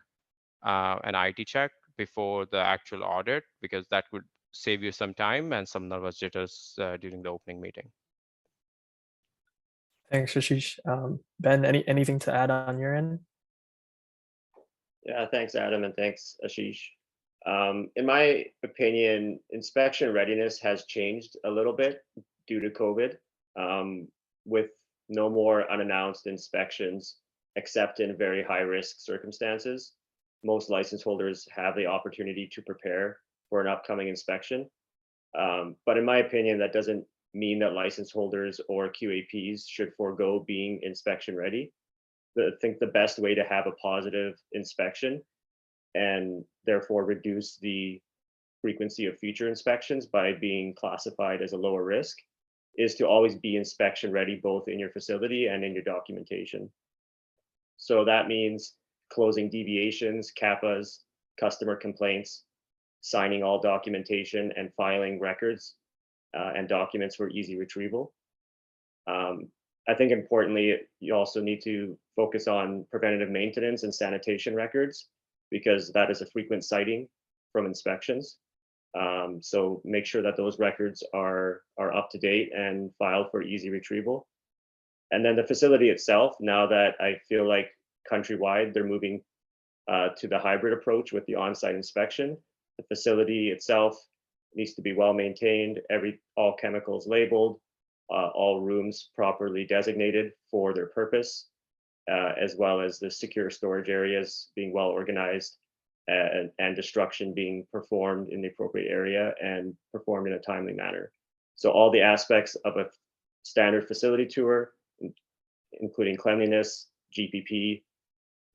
an IT check before the actual audit, because that would save you some time and some nervous jitters during the opening meeting. Thanks, Ashish. Ben, anything to add on your end? Yeah, thanks, Adam, and thanks, Ashish. In my opinion, inspection readiness has changed a little bit due to COVID, with no more unannounced inspections except in very high risk circumstances. Most license holders have the opportunity to prepare for an upcoming inspection. But in my opinion, that doesn't mean that license holders or QAPs should forego being inspection ready. I think the best way to have a positive inspection and therefore reduce the frequency of future inspections by being classified as a lower risk is to always be inspection ready, both in your facility and in your documentation. So that means closing deviations, CAPAs, customer complaints, signing all documentation and filing records and documents for easy retrieval. I think importantly, you also need to focus on preventative maintenance and sanitation records, because that is a frequent citing from inspections. So make sure that those records are up to date and filed for easy retrieval. And then the facility itself, now that I feel like countrywide they're moving to the hybrid approach with the on-site inspection, the facility itself needs to be well maintained, all chemicals labeled, all rooms properly designated for their purpose, as well as the secure storage areas being well organized, and destruction being performed in the appropriate area and performed in a timely manner. So all the aspects of a standard facility tour, including cleanliness, GPP,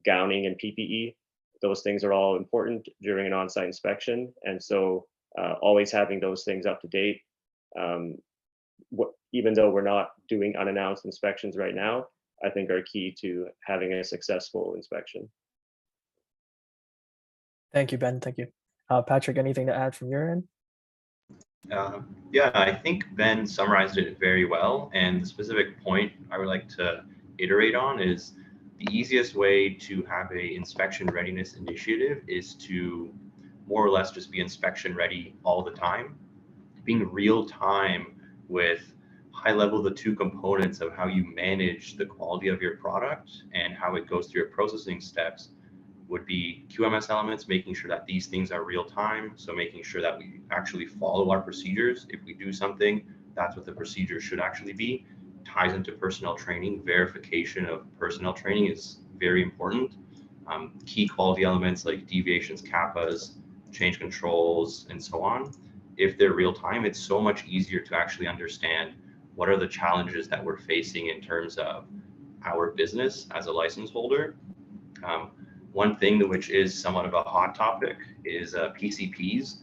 gowning, and PPE, those things are all important during an on-site inspection. And so always having those things up to date, even though we're not doing unannounced inspections right now, I think are key to having a successful inspection. Thank you, Ben. Thank you. Patrick, anything to add from your end? Yeah, I think Ben summarized it very well. And the specific point I would like to iterate on is the easiest way to have a inspection readiness initiative is to more or less just be inspection ready all the time. Being real time with high level, the two components of how you manage the quality of your product and how it goes through your processing steps would be QMS elements, making sure that these things are real time. So making sure that we actually follow our procedures. If we do something, that's what the procedure should actually be. Ties into personnel training. Verification of personnel training is very important. Key quality elements like deviations, CAPAs, change controls, and so on. If they're real time, it's so much easier to actually understand what are the challenges that we're facing in terms of our business as a license holder. One thing which is somewhat of a hot topic is PCPs.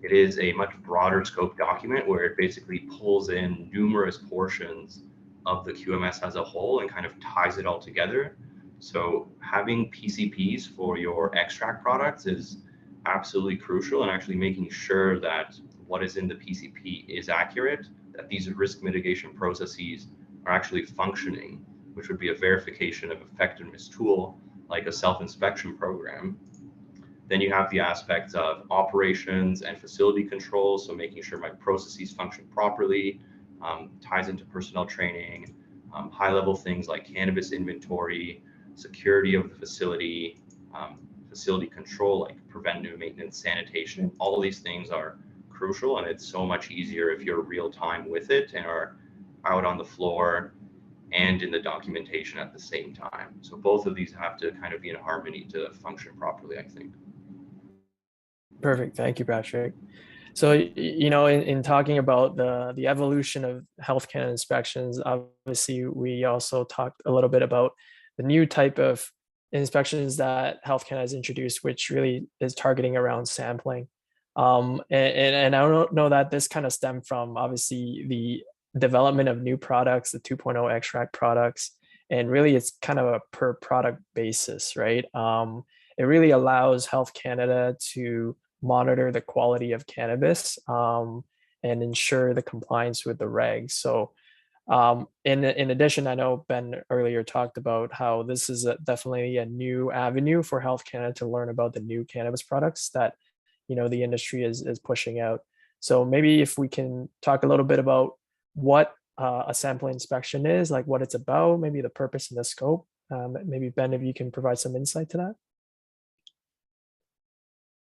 It is a much broader scope document where it basically pulls in numerous portions of the QMS as a whole and kind of ties it all together. So having PCPs for your extract products is absolutely crucial, and actually making sure that what is in the PCP is accurate, that these risk mitigation processes are actually functioning, which would be a verification of effectiveness tool like a self-inspection program. Then you have the aspects of operations and facility control, so making sure my processes function properly, ties into personnel training, high-level things like cannabis inventory, security of the facility, facility control like preventative maintenance, sanitation. All of these things are crucial, and it's so much easier if you're real time with it and are out on the floor and in the documentation at the same time. So both of these have to kind of be in harmony to function properly, I think. Perfect. Thank you, Patrick. So, in talking about the evolution of Health Canada inspections, obviously, we also talked a little bit about the new type of inspections that Health Canada has introduced, which really is targeting around sampling. And I don't know that this kind of stemmed from, obviously, the development of new products, the 2.0 extract products, and really it's kind of a per product basis, right? It really allows Health Canada to monitor the quality of cannabis and ensure the compliance with the regs. So in addition, I know Ben earlier talked about how this is definitely a new avenue for Health Canada to learn about the new cannabis products that the industry is pushing out. So maybe if we can talk a little bit about what a sampling inspection is, like what it's about, maybe the purpose and the scope. Maybe Ben, if you can provide some insight to that.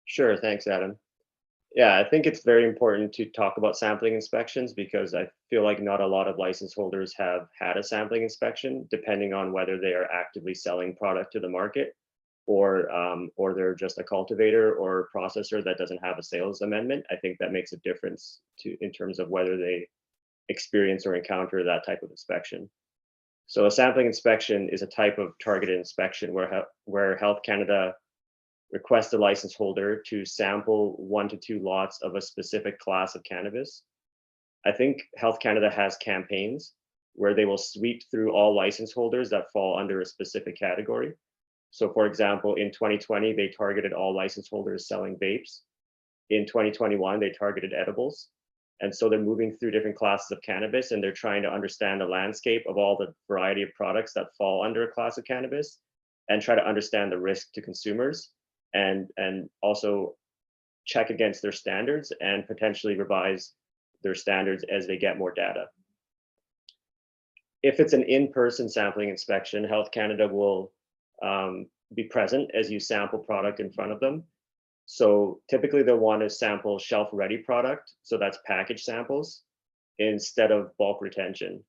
Sure, thanks, Adam. Yeah, I think it's very important to talk about sampling inspections because I feel like not a lot of license holders have had a sampling inspection, depending on whether they are actively selling product to the market or they're just a cultivator or processor that doesn't have a sales amendment. I think that makes a difference in terms of whether they experience or encounter that type of inspection. So a sampling inspection is a type of targeted inspection where Health Canada requests a license holder to sample 1 to 2 lots of a specific class of cannabis. I think Health Canada has campaigns where they will sweep through all license holders that fall under a specific category. So for example, in 2020, they targeted all license holders selling vapes. In 2021, they targeted edibles. And so they're moving through different classes of cannabis and they're trying to understand the landscape of all the variety of products that fall under a class of cannabis and try to understand the risk to consumers and also check against their standards and potentially revise their standards as they get more data. If it's an in-person sampling inspection, Health Canada will be present as you sample product in front of them. So typically they'll want to sample shelf-ready product, so that's package samples, instead of bulk retention,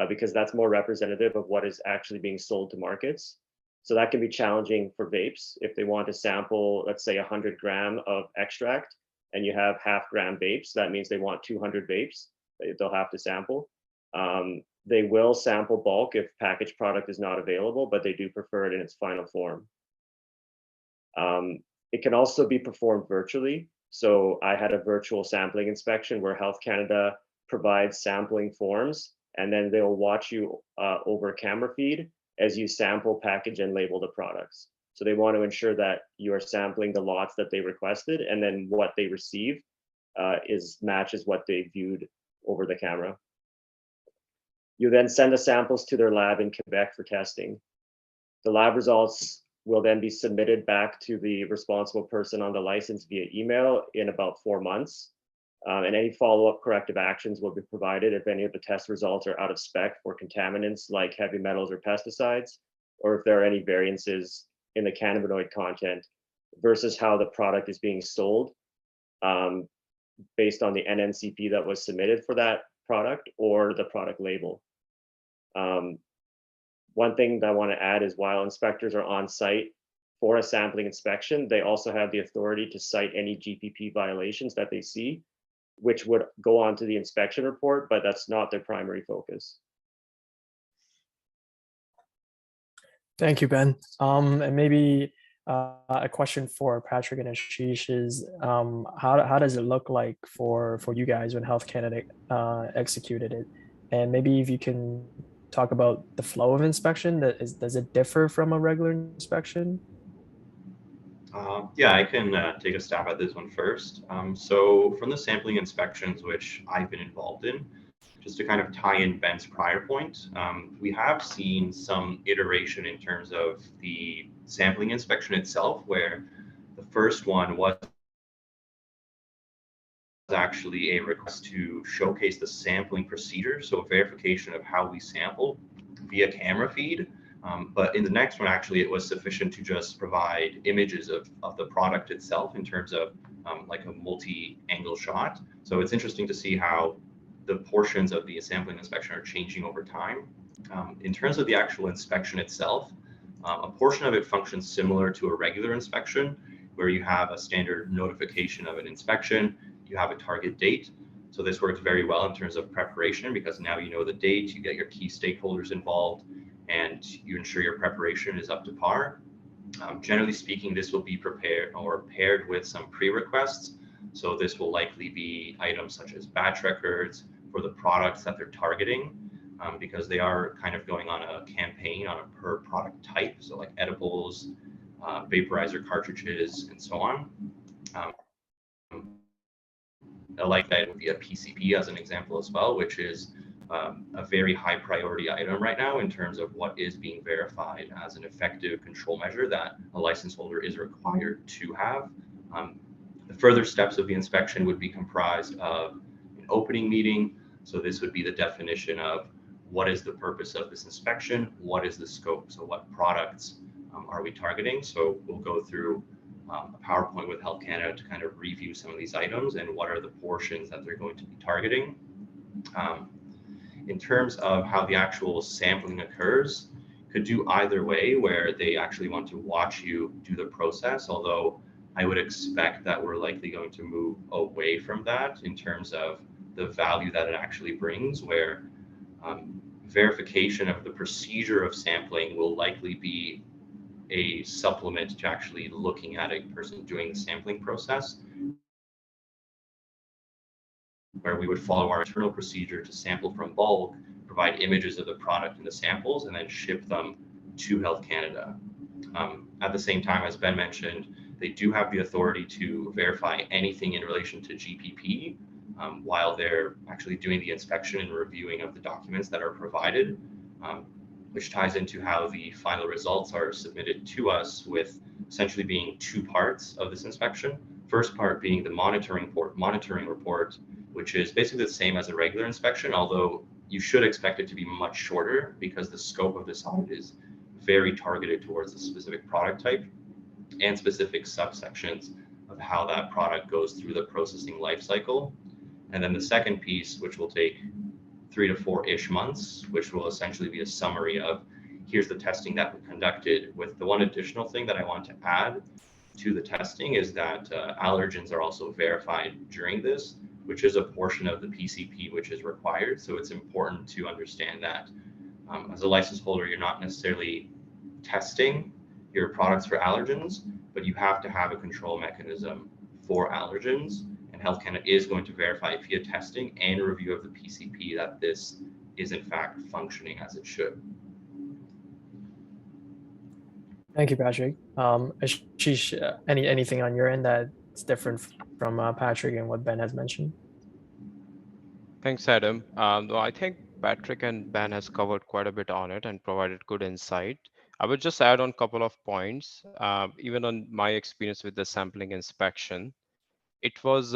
because that's more representative of what is actually being sold to markets. So that can be challenging for vapes if they want to sample, let's say 100 gram of extract and you have half-gram vapes, that means they want 200 vapes they'll have to sample. They will sample bulk if packaged product is not available, but they do prefer it in its final form. It can also be performed virtually. So I had a virtual sampling inspection where Health Canada provides sampling forms, and then they'll watch you over camera feed as you sample, package, and label the products. So they want to ensure that you are sampling the lots that they requested, and then what they receive matches what they viewed over the camera. You then send the samples to their lab in Quebec for testing. The lab results will then be submitted back to the responsible person on the license via email in about 4 months. And any follow-up corrective actions will be provided if any of the test results are out of spec for contaminants like heavy metals or pesticides, or if there are any variances in the cannabinoid content versus how the product is being sold based on the NNCP that was submitted for that product or the product label. One thing that I want to add is while inspectors are on site for a sampling inspection, they also have the authority to cite any GPP violations that they see, which would go on to the inspection report, but that's not their primary focus. Thank you, Ben. And maybe a question for Patrick and Ashish is, how does it look like for you guys when Health Canada executed it? And maybe if you can talk about the flow of inspection, does it differ from a regular inspection? Yeah, I can take a stab at this one first. So from the sampling inspections, which I've been involved in, just to kind of tie in Ben's prior point, we have seen some iteration in terms of the sampling inspection itself, where the first one was actually a request to showcase the sampling procedure, so verification of how we sample via camera feed. But in the next one, actually, it was sufficient to just provide images of the product itself in terms of like a multi-angle shot. So it's interesting to see how the portions of the sampling inspection are changing over time. In terms of the actual inspection itself, a portion of it functions similar to a regular inspection, where you have a standard notification of an inspection, you have a target date. So this works very well in terms of preparation because now you know the date, you get your key stakeholders involved, and you ensure your preparation is up to par. Generally speaking, this will be prepared or paired with some pre-requests. So this will likely be items such as batch records for the products that they're targeting, because they are kind of going on a campaign on a per product type. So like edibles, vaporizer cartridges, and so on. Like that would be a PCP as an example as well, which is a very high priority item right now in terms of what is being verified as an effective control measure that a license holder is required to have. The further steps of the inspection would be comprised of an opening meeting. So this would be the definition of what is the purpose of this inspection, what is the scope, so what products are we targeting. So we'll go through a PowerPoint with Health Canada to kind of review some of these items and what are the portions that they're going to be targeting. In terms of how the actual sampling occurs, could do either way, where they actually want to watch you do the process, although I would expect that we're likely going to move away from that in terms of the value that it actually brings, where verification of the procedure of sampling will likely be a supplement to actually looking at a person doing the sampling process, where we would follow our internal procedure to sample from bulk, provide images of the product and the samples, and then ship them to Health Canada. At the same time, as Ben mentioned, they do have the authority to verify anything in relation to GPP while they're actually doing the inspection and reviewing of the documents that are provided, which ties into how the final results are submitted to us, with essentially being two parts of this inspection. First part being the monitoring report, which is basically the same as a regular inspection, although you should expect it to be much shorter because the scope of this audit is very targeted towards a specific product type and specific subsections of how that product goes through the processing life cycle. And then the second piece, which will take 3 to 4-ish months, which will essentially be a summary of here's the testing that we conducted. With the one additional thing that I want to add to the testing is that allergens are also verified during this, which is a portion of the PCP which is required. So it's important to understand that as a license holder, you're not necessarily testing your products for allergens, but you have to have a control mechanism for allergens. And Health Canada is going to verify via testing and review of the PCP that this is in fact functioning as it should. Thank you, Patrick. Ashish, anything on your end that's different from Patrick and what Ben has mentioned? Thanks, Adam. Well, I think Patrick and Ben has covered quite a bit on it and provided good insight. I would just add on a couple of points. Even on my experience with the sampling inspection, it was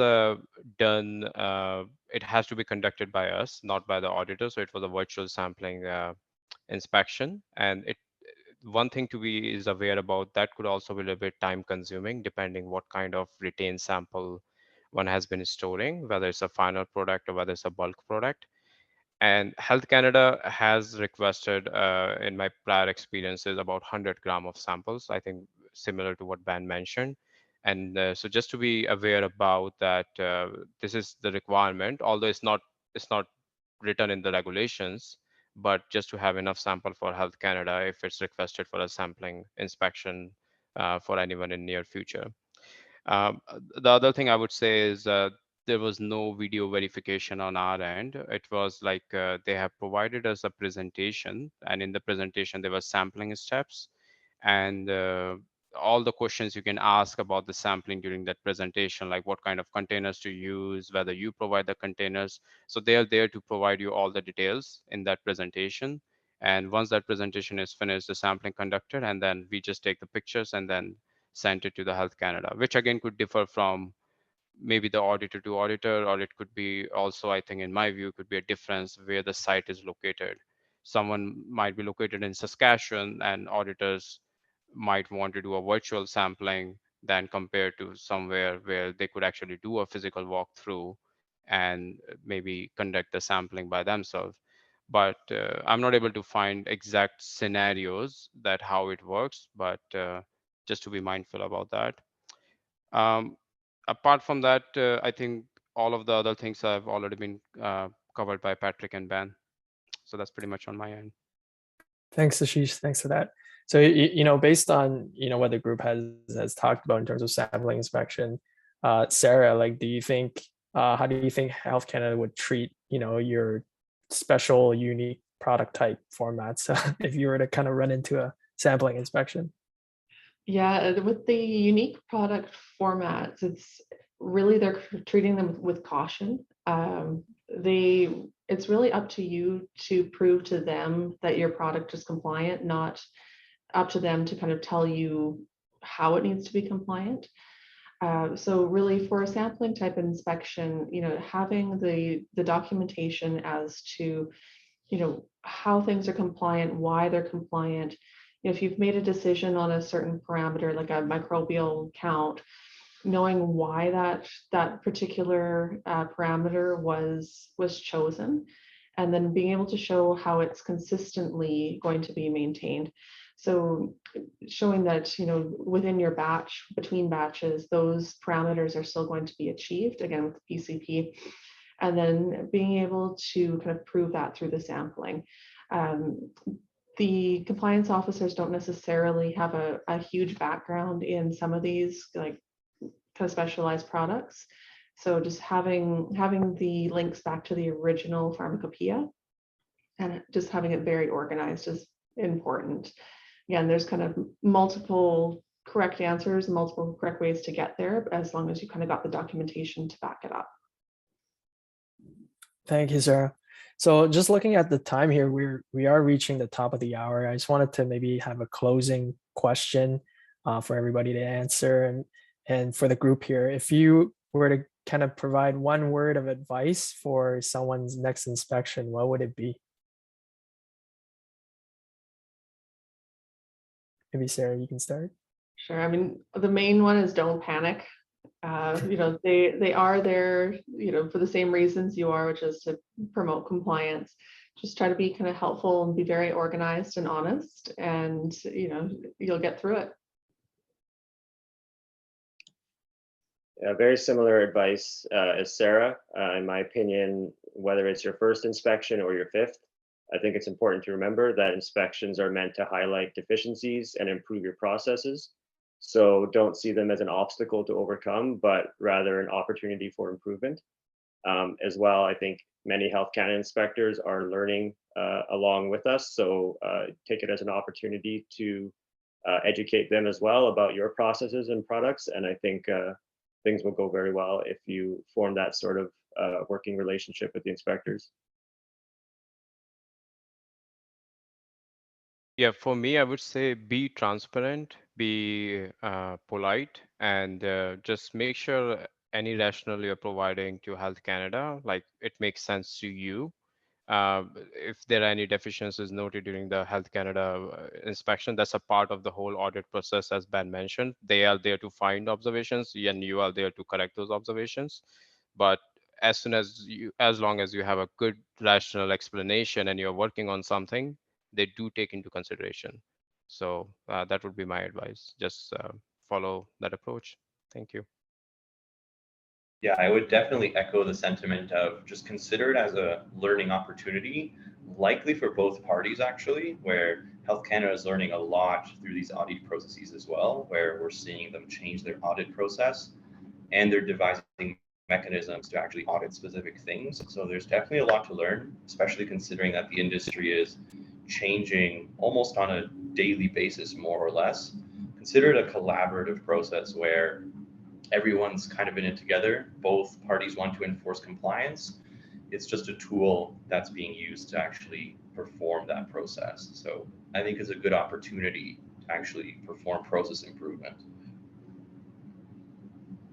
done, it has to be conducted by us, not by the auditor. So it was a virtual sampling inspection. And one thing to be is aware about that could also be a little bit time consuming depending what kind of retained sample one has been storing, whether it's a final product or whether it's a bulk product. And Health Canada has requested, in my prior experiences, about 100 gram of samples, I think similar to what Ben mentioned. And so just to be aware about that, this is the requirement, although it's not written in the regulations, but just to have enough sample for Health Canada if it's requested for a sampling inspection for anyone in near future. The other thing I would say is there was no video verification on our end. It was like they have provided us a presentation, and in the presentation there were sampling steps, and all the questions you can ask about the sampling during that presentation, like what kind of containers to use, whether you provide the containers. So they are there to provide you all the details in that presentation. And once that presentation is finished, the sampling conducted, and then we just take the pictures and then sent it to the Health Canada, which again could differ from maybe the auditor to auditor, or it could be also, I think in my view, could be a difference where the site is located. Someone might be located in Saskatchewan and auditors might want to do a virtual sampling than compared to somewhere where they could actually do a physical walkthrough and maybe conduct the sampling by themselves. But I'm not able to find exact scenarios that how it works, but just to be mindful about that. Um, Apart from that, I think all of the other things have already been covered by Patrick and Ben. So that's pretty much on my end. Thanks, Ashish. Thanks for that. So, based on, what the group has talked about in terms of sampling inspection, Sarah, like, how do you think Health Canada would treat, your special, unique product type formats if you were to kind of run into a sampling inspection? Yeah, with the unique product formats, it's really they're treating them with caution. It's really up to you to prove to them that your product is compliant, not up to them to kind of tell you how it needs to be compliant. So really for a sampling type inspection, having the documentation as to, how things are compliant, why they're compliant. If you've made a decision on a certain parameter, like a microbial count, knowing why that particular parameter was chosen, and then being able to show how it's consistently going to be maintained. So showing that, within your batch, between batches, those parameters are still going to be achieved, again, with the PCP, and then being able to kind of prove that through the sampling. The compliance officers don't necessarily have a huge background in some of these like kind of specialized products. So just having the links back to the original pharmacopoeia and just having it very organized is important. Again, there's kind of multiple correct answers, multiple correct ways to get there, as long as you kind of got the documentation to back it up. Thank you, Sarah. So just looking at the time here, we are reaching the top of the hour. I just wanted to maybe have a closing question for everybody to answer, and for the group here. If you were to kind of provide one word of advice for someone's next inspection, what would it be? Maybe Sarah, you can start. Sure. I mean, the main one is don't panic. They are there, for the same reasons you are, which is to promote compliance. Just try to be kind of helpful and be very organized and honest, and you'll get through it. Very similar advice as Sarah. In my opinion, whether it's your first inspection or your fifth, I think it's important to remember that inspections are meant to highlight deficiencies and improve your processes. So don't see them as an obstacle to overcome, but rather an opportunity for improvement. As well, I think many Health Canada inspectors are learning along with us. So take it as an opportunity to educate them as well about your processes and products. And I think things will go very well if you form that sort of working relationship with the inspectors. Yeah, for me, I would say be transparent, be polite, and just make sure any rationale you're providing to Health Canada, like it makes sense to you. If there are any deficiencies noted during the Health Canada inspection, that's a part of the whole audit process, as Ben mentioned. They are there to find observations, and you are there to correct those observations. But as long as you have a good rational explanation and you're working on something, they do take into consideration. So that would be my advice. Just follow that approach. Thank you. Yeah, I would definitely echo the sentiment of just consider it as a learning opportunity, likely for both parties actually, where Health Canada is learning a lot through these audit processes as well, where we're seeing them change their audit process and they're devising mechanisms to actually audit specific things. So there's definitely a lot to learn, especially considering that the industry is changing almost on a daily basis, more or less. Consider it a collaborative process where everyone's kind of in it together. Both parties want to enforce compliance. It's just a tool that's being used to actually perform that process. So I think it's a good opportunity to actually perform process improvement.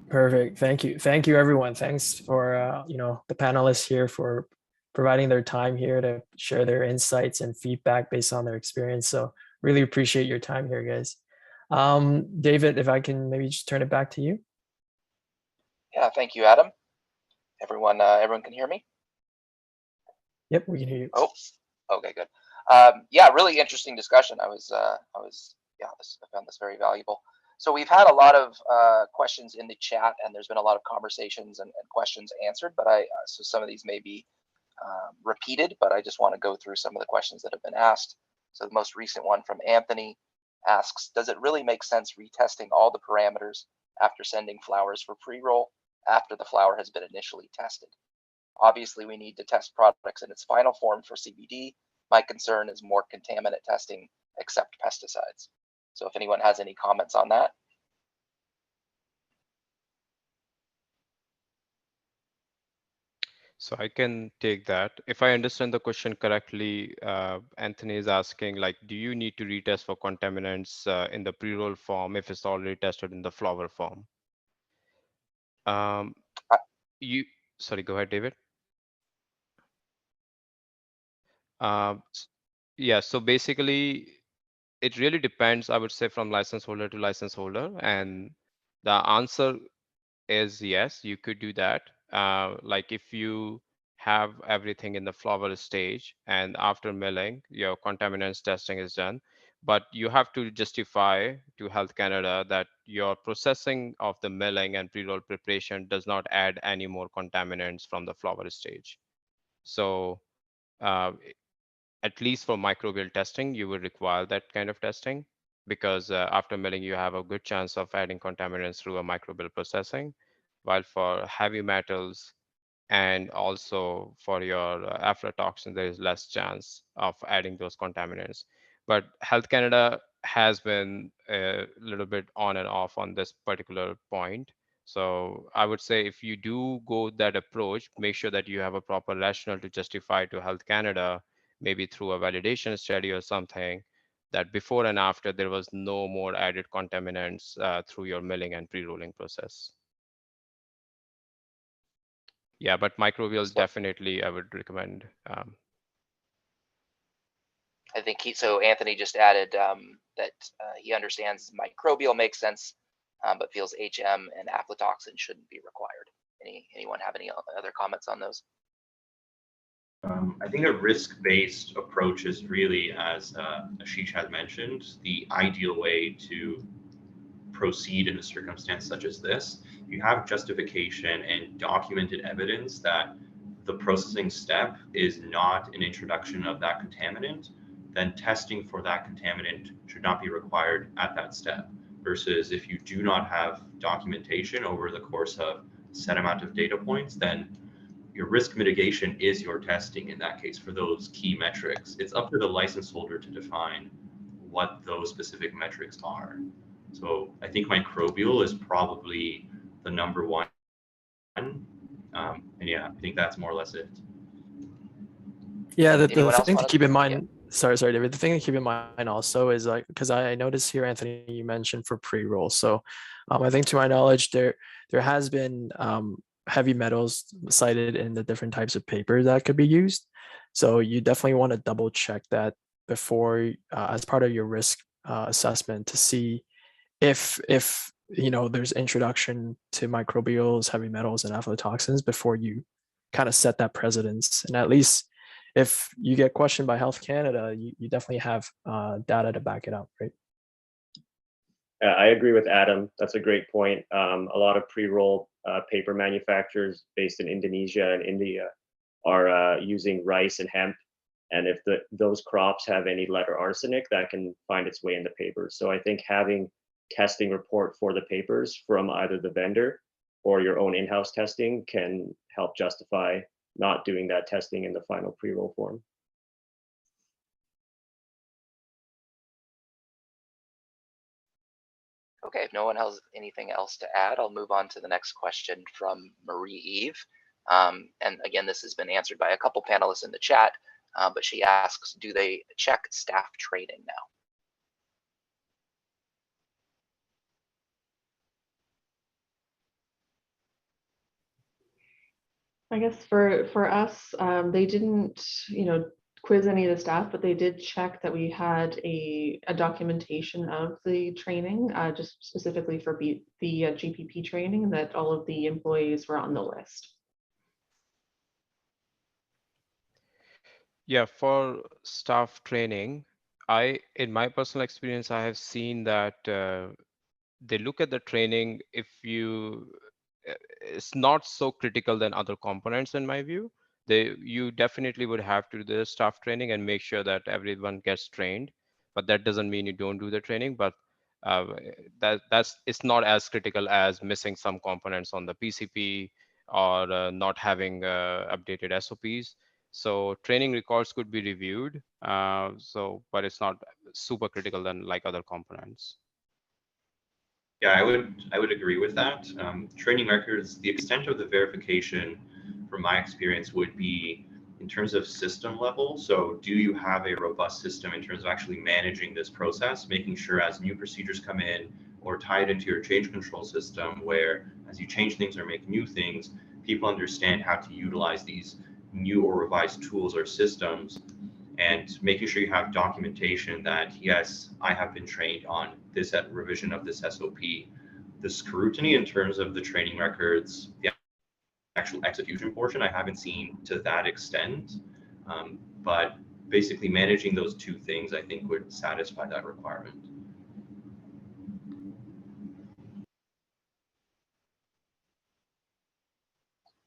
Perfect. Thank you. Thank you, everyone. Thanks for the panelists here for providing their time here to share their insights and feedback based on their experience. So really appreciate your time here, guys. David, if I can maybe just turn it back to you. Yeah, thank you, Adam. Everyone can hear me? Yep, we can hear you. Oh, okay, good. Yeah, really interesting discussion. I found this very valuable. So we've had a lot of questions in the chat, and there's been a lot of conversations and questions answered. But so some of these may be repeated, but I just want to go through some of the questions that have been asked. So the most recent one from Anthony asks, does it really make sense retesting all the parameters after sending flowers for pre-roll after the flower has been initially tested? Obviously, we need to test products in its final form for CBD. My concern is more contaminant testing except pesticides. So if anyone has any comments on that. So I can take that. If I understand the question correctly, Anthony is asking, like, do you need to retest for contaminants in the pre-roll form if it's already tested in the flower form? Sorry, go ahead, David. Yeah, so basically, it really depends, I would say, from license holder to license holder. And the answer is yes, you could do that. Like if you have everything in the flower stage and after milling, your contaminants testing is done, but you have to justify to Health Canada that your processing of the milling and pre-roll preparation does not add any more contaminants from the flower stage. So at least for microbial testing, you would require that kind of testing because after milling, you have a good chance of adding contaminants through a microbial processing. While for heavy metals and also for your aflatoxin, there is less chance of adding those contaminants. But Health Canada has been a little bit on and off on this particular point. So I would say if you do go that approach, make sure that you have a proper rationale to justify to Health Canada, maybe through a validation study or something, that before and after there was no more added contaminants through your milling and pre-rolling process. Yeah, but microbial definitely I would recommend. I think so Anthony just added that he understands microbial makes sense but feels HM and aflatoxin shouldn't be required. Anyone have any other comments on those? I think a risk-based approach is really, as Ashish had mentioned, the ideal way to proceed in a circumstance such as this. You have justification and documented evidence that the processing step is not an introduction of that contaminant, then testing for that contaminant should not be required at that step. Versus if you do not have documentation over the course of a set amount of data points, then your risk mitigation is your testing in that case for those key metrics. It's up to the license holder to define what those specific metrics are. So I think microbial is probably the number one. And yeah, I think that's more or less it. Yeah, the Anyone else thing to wanna- keep in mind, sorry, David, the thing to keep in mind also is like, because I noticed here, Anthony, you mentioned for pre-roll. So I think to my knowledge, there has been heavy metals cited in the different types of paper that could be used. So you definitely want to double check that before as part of your risk assessment to see if there's introduction to microbials, heavy metals, and aflatoxins before you kind of set that precedence. And at least if you get questioned by Health Canada, you definitely have data to back it up, right? I agree with Adam. That's a great point. A lot of pre-roll paper manufacturers based in Indonesia and India are using rice and hemp. And if those crops have any lead or arsenic, that can find its way into papers. So I think having testing report for the papers from either the vendor or your own in-house testing can help justify not doing that testing in the final pre-roll form. Okay, if no one has anything else to add, I'll move on to the next question from Marie Eve. And again, this has been answered by a couple panelists in the chat, but she asks, do they check staff training now? I guess for us, they didn't, quiz any of the staff, but they did check that we had a documentation of the training, just specifically for the GPP training, and that all of the employees were on the list. Yeah, for staff training, in my personal experience, I have seen that they look at the training it's not so critical than other components in my view. You definitely would have to do the staff training and make sure that everyone gets trained, but that doesn't mean you don't do the training. But it's not as critical as missing some components on the PCP or not having updated SOPs. So training records could be reviewed. But it's not super critical than like other components. Yeah, I would agree with that. Training records, the extent of the verification, from my experience, would be in terms of system level. So do you have a robust system in terms of actually managing this process, making sure as new procedures come in or tie it into your change control system, where as you change things or make new things, people understand how to utilize these new or revised tools or systems, and making sure you have documentation that, yes, I have been trained on this revision of this SOP. The scrutiny in terms of the training records, the actual execution portion, I haven't seen to that extent. But basically managing those two things, I think, would satisfy that requirement.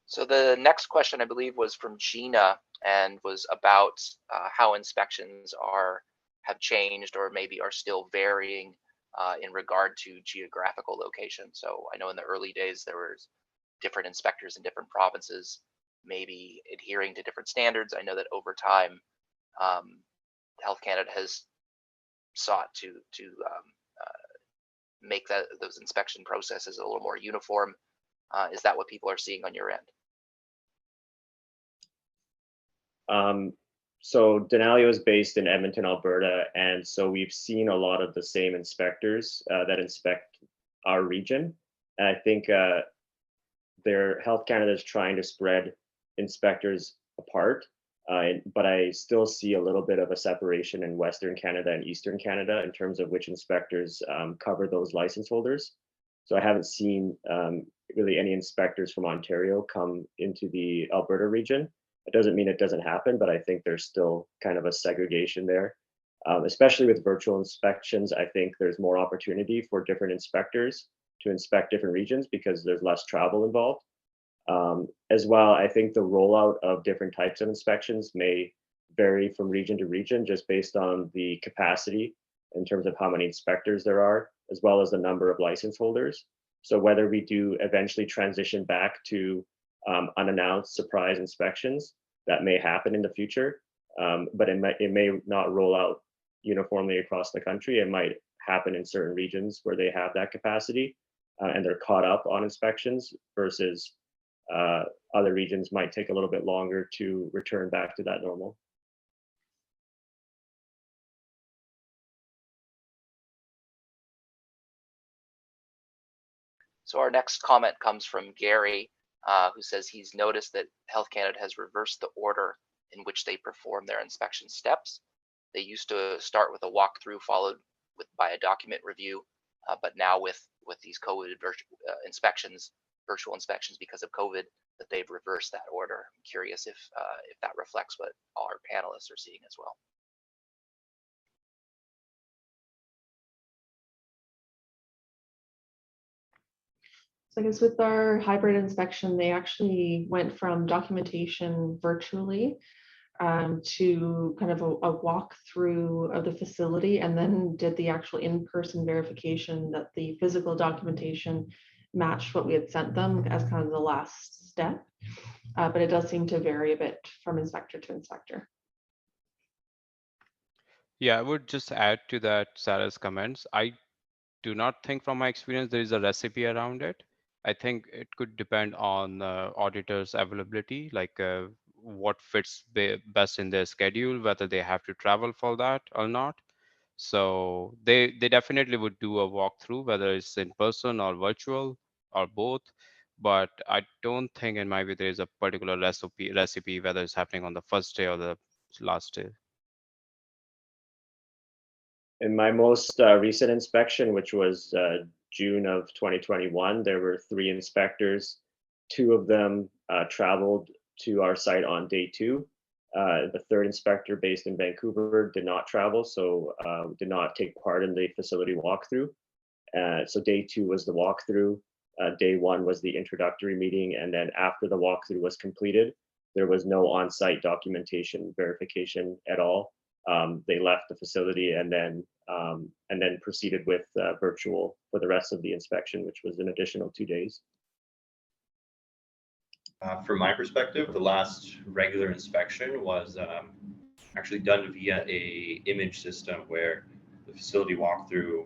So the next question, I believe, was from Gina and was about how inspections have changed or maybe are still varying in regard to geographical location. So I know in the early days there was different inspectors in different provinces, maybe adhering to different standards. I know that over time, Health Canada has sought to make those inspection processes a little more uniform. Is that what people are seeing on your end? So Denalio is based in Edmonton, Alberta, and so we've seen a lot of the same inspectors that inspect our region. And I think Health Canada is trying to spread inspectors apart, but I still see a little bit of a separation in Western Canada and Eastern Canada in terms of which inspectors cover those license holders. So I haven't seen really any inspectors from Ontario come into the Alberta region. It doesn't mean it doesn't happen, but I think there's still kind of a segregation there. Especially with virtual inspections, I think there's more opportunity for different inspectors to inspect different regions because there's less travel involved. As well, I think the rollout of different types of inspections may vary from region to region just based on the capacity in terms of how many inspectors there are, as well as the number of license holders. So whether we do eventually transition back to unannounced surprise inspections, that may happen in the future, but it may not roll out uniformly across the country. It might happen in certain regions where they have that capacity and they're caught up on inspections versus other regions might take a little bit longer to return back to that normal. So our next comment comes from Gary, who says he's noticed that Health Canada has reversed the order in which they perform their inspection steps. They used to start with a walkthrough followed by a document review, but now with these COVID inspections, virtual inspections because of COVID, that they've reversed that order. I'm curious if that reflects what all our panelists are seeing as well. So I guess with our hybrid inspection, they actually went from documentation virtually to kind of a walkthrough of the facility, and then did the actual in-person verification that the physical documentation matched what we had sent them as kind of the last step. But it does seem to vary a bit from inspector to inspector. Yeah, I would just add to that Sarah's comments. I do not think from my experience there is a recipe around it. I think it could depend on auditors' availability, like what fits best in their schedule, whether they have to travel for that or not. So they definitely would do a walkthrough, whether it's in person or virtual or both. But I don't think in my view there is a particular recipe whether it's happening on the first day or the last day. In my most recent inspection, which was June of 2021, there were 3 inspectors. 2 of them traveled to our site on day 2. The 3rd inspector based in Vancouver did not travel, so did not take part in the facility walkthrough. So day 2 was the walkthrough. Day 1 was the introductory meeting, and then after the walkthrough was completed, there was no on-site documentation verification at all. They left the facility and then proceeded with virtual for the rest of the inspection, which was an additional 2 days. From my perspective, the last regular inspection was actually done via a image system where the facility walkthrough,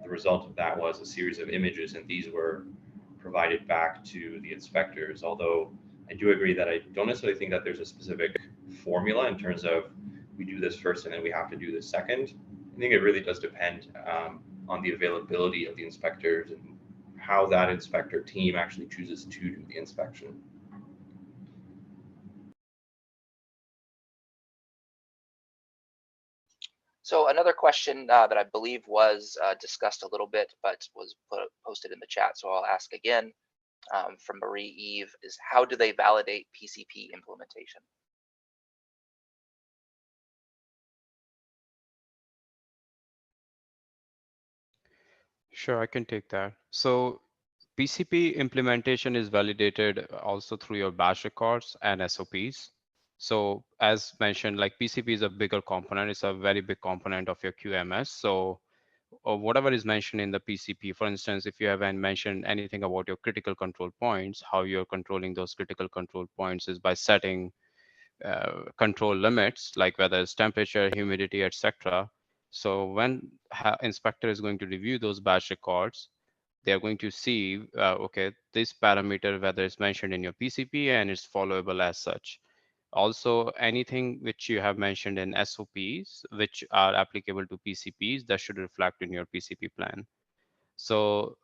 the result of that was a series of images, and these were provided back to the inspectors. Although I do agree that I don't necessarily think that there's a specific formula in terms of we do this first and then we have to do this second. I think it really does depend on the availability of the inspectors and how that inspector team actually chooses to do the inspection. So another question that I believe was discussed a little bit, but was posted in the chat, so I'll ask again from Marie Eve, is how do they validate PCP implementation? Sure, I can take that. So PCP implementation is validated also through your batch records and SOPs. So as mentioned, like PCP is a bigger component. It's a very big component of your QMS. So whatever is mentioned in the PCP, for instance, if you haven't mentioned anything about your critical control points, how you're controlling those critical control points is by setting control limits, like whether it's temperature, humidity, etc. So when inspector is going to review those batch records, they are going to see, okay, this parameter, whether it's mentioned in your PCP and it's followable as such. Also, anything which you have mentioned in SOPs, which are applicable to PCPs, that should reflect in your PCP plan. So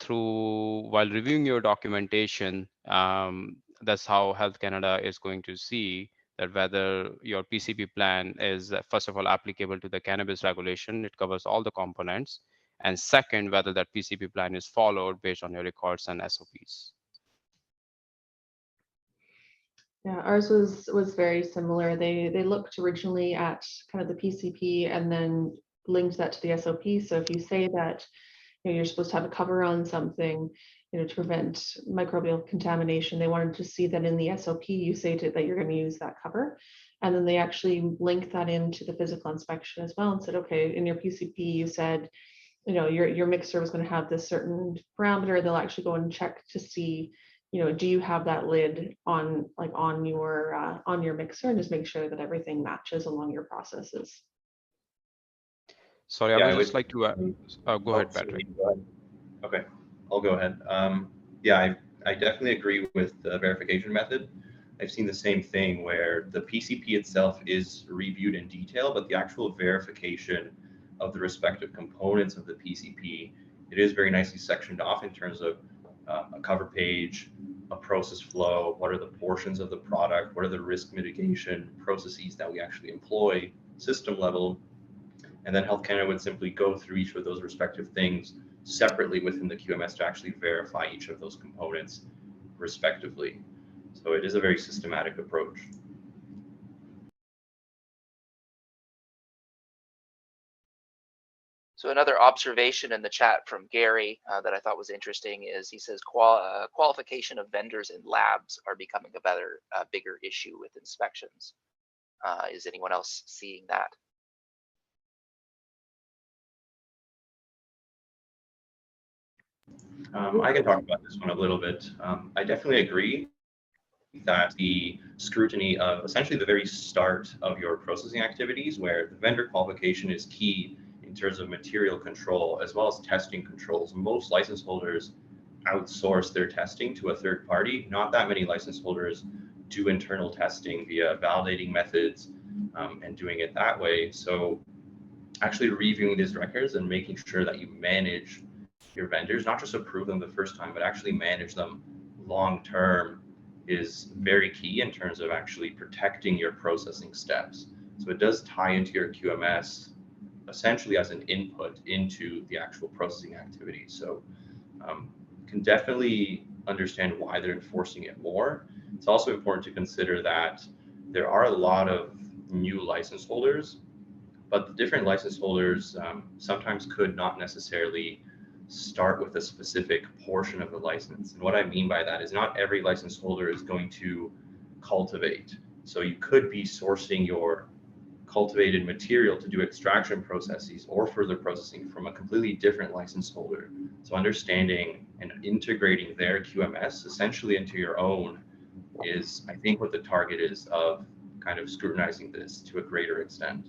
while reviewing your documentation, that's how Health Canada is going to see that whether your PCP plan is, first of all, applicable to the cannabis regulation. It covers all the components. And second, whether that PCP plan is followed based on your records and SOPs. Yeah, ours was very similar. They looked originally at kind of the PCP and then linked that to the SOP. So if you say that you're supposed to have a cover on something, to prevent microbial contamination, they wanted to see that in the SOP you say that you're going to use that cover. And then they actually linked that into the physical inspection as well and said, okay, in your PCP you said, your mixer was going to have this certain parameter. They'll actually go and check to see, do you have that lid on your mixer, and just make sure that everything matches along your processes. Sorry, I would just like to go ahead, Patrick. Okay, I'll go ahead. Yeah, I definitely agree with the verification method. I've seen the same thing where the PCP itself is reviewed in detail, but the actual verification of the respective components of the PCP, it is very nicely sectioned off in terms of a cover page, a process flow, what are the portions of the product, what are the risk mitigation processes that we actually employ, system level, and then Health Canada would simply go through each of those respective things separately within the QMS to actually verify each of those components respectively. So it is a very systematic approach. So another observation in the chat from Gary that I thought was interesting is he says qualification of vendors in labs are becoming a bigger issue with inspections. Is anyone else seeing that? I can talk about this one a little bit. I definitely agree that the scrutiny of essentially the very start of your processing activities, where the vendor qualification is key in terms of material control as well as testing controls. Most license holders outsource their testing to a third party. Not that many license holders do internal testing via validating methods and doing it that way. So actually reviewing these records and making sure that you manage your vendors, not just approve them the first time, but actually manage them long term is very key in terms of actually protecting your processing steps. So it does tie into your QMS essentially as an input into the actual processing activity. So can definitely understand why they're enforcing it more. It's also important to consider that there are a lot of new license holders, but the different license holders sometimes could not necessarily start with a specific portion of the license. And what I mean by that is not every license holder is going to cultivate. So you could be sourcing your cultivated material to do extraction processes or further processing from a completely different license holder. So understanding and integrating their QMS essentially into your own is, I think, what the target is of kind of scrutinizing this to a greater extent.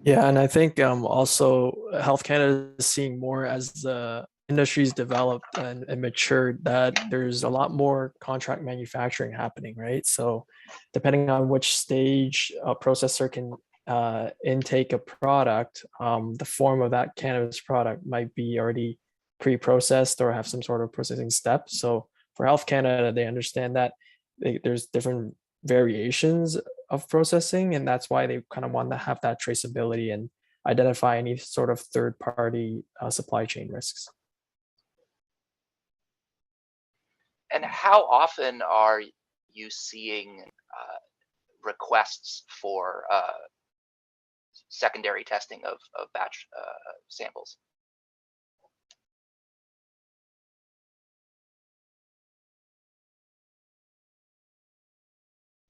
Yeah, and I think also Health Canada is seeing more as the industry's developed and matured, that there's a lot more contract manufacturing happening, right? So depending on which stage a processor can intake a product, the form of that cannabis product might be already pre-processed or have some sort of processing step. So for Health Canada, they understand that there's different variations of processing, and that's why they kind of want to have that traceability and identify any sort of third-party supply chain risks. And how often are you seeing requests for secondary testing of batch samples?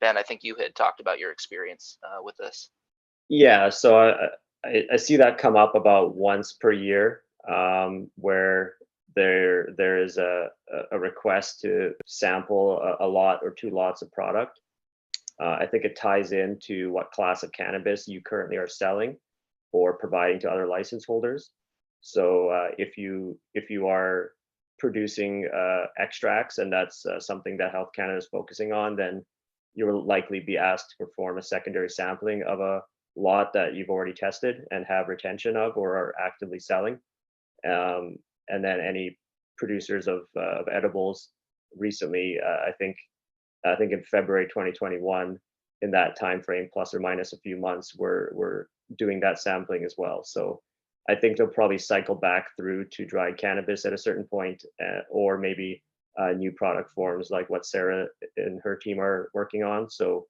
Ben, I think you had talked about your experience with this. Yeah, so I see that come up about once per year, where there is a request to sample a lot or 2 lots of product. I think it ties into what class of cannabis you currently are selling or providing to other license holders. So if you are producing extracts, and that's something that Health Canada is focusing on, then you will likely be asked to perform a secondary sampling of a lot that you've already tested and have retention of or are actively selling. And then any producers of edibles recently, I think in February 2021, in that time frame, plus or minus a few months, were doing that sampling as well. So I think they'll probably cycle back through to dried cannabis at a certain point, or maybe new product forms like what Sarah and her team are working on. So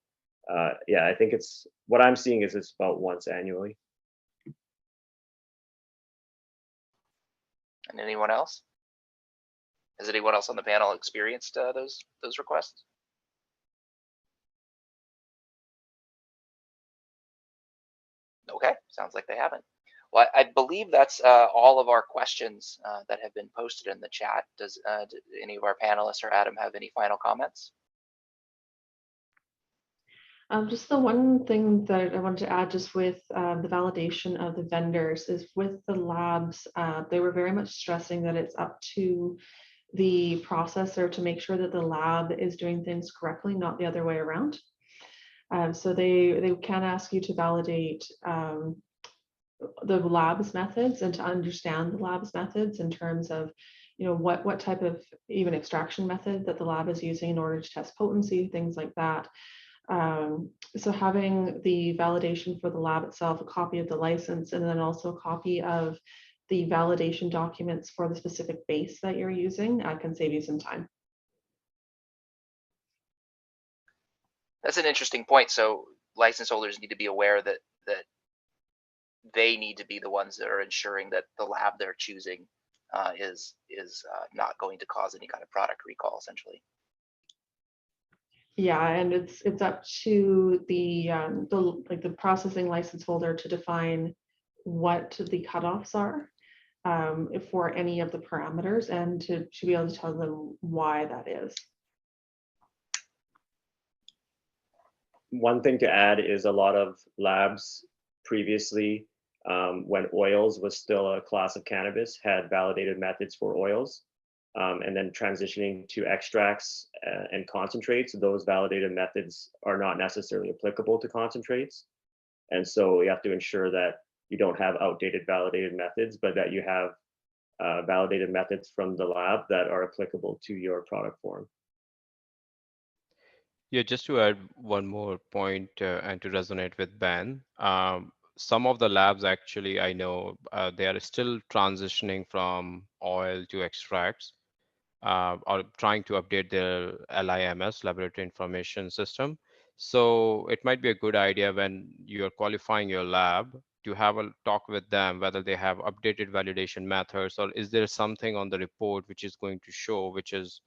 yeah, I think it's what I'm seeing is it's about once annually. And anyone else? Has anyone else on the panel experienced those requests? Okay, sounds like they haven't. Well, I believe that's all of our questions that have been posted in the chat. Does any of our panelists or Adam have any final comments? Just the one thing that I wanted to add just with the validation of the vendors is with the labs, they were very much stressing that it's up to the processor to make sure that the lab is doing things correctly, not the other way around. So they can ask you to validate the lab's methods and to understand the lab's methods in terms of, you know, what type of even extraction method that the lab is using in order to test potency, things like that. So having the validation for the lab itself, a copy of the license, and then also a copy of the validation documents for the specific base that you're using can save you some time. That's an interesting point. So license holders need to be aware that they need to be the ones that are ensuring that the lab they're choosing is not going to cause any kind of product recall, essentially. Yeah, and it's up to the processing license holder to define what the cutoffs are for any of the parameters, and to be able to tell them why that is. One thing to add is a lot of labs previously, when oils was still a class of cannabis, had validated methods for oils. And then transitioning to extracts and concentrates, those validated methods are not necessarily applicable to concentrates. And so you have to ensure that you don't have outdated validated methods, but that you have validated methods from the lab that are applicable to your product form. Yeah, just to add one more point and to resonate with Ben, some of the labs actually, I know they are still transitioning from oil to extracts, or trying to update their LIMS, Laboratory Information System. So it might be a good idea when you're qualifying your lab to have a talk with them, whether they have updated validation methods, or is there something on the report which is going to show which is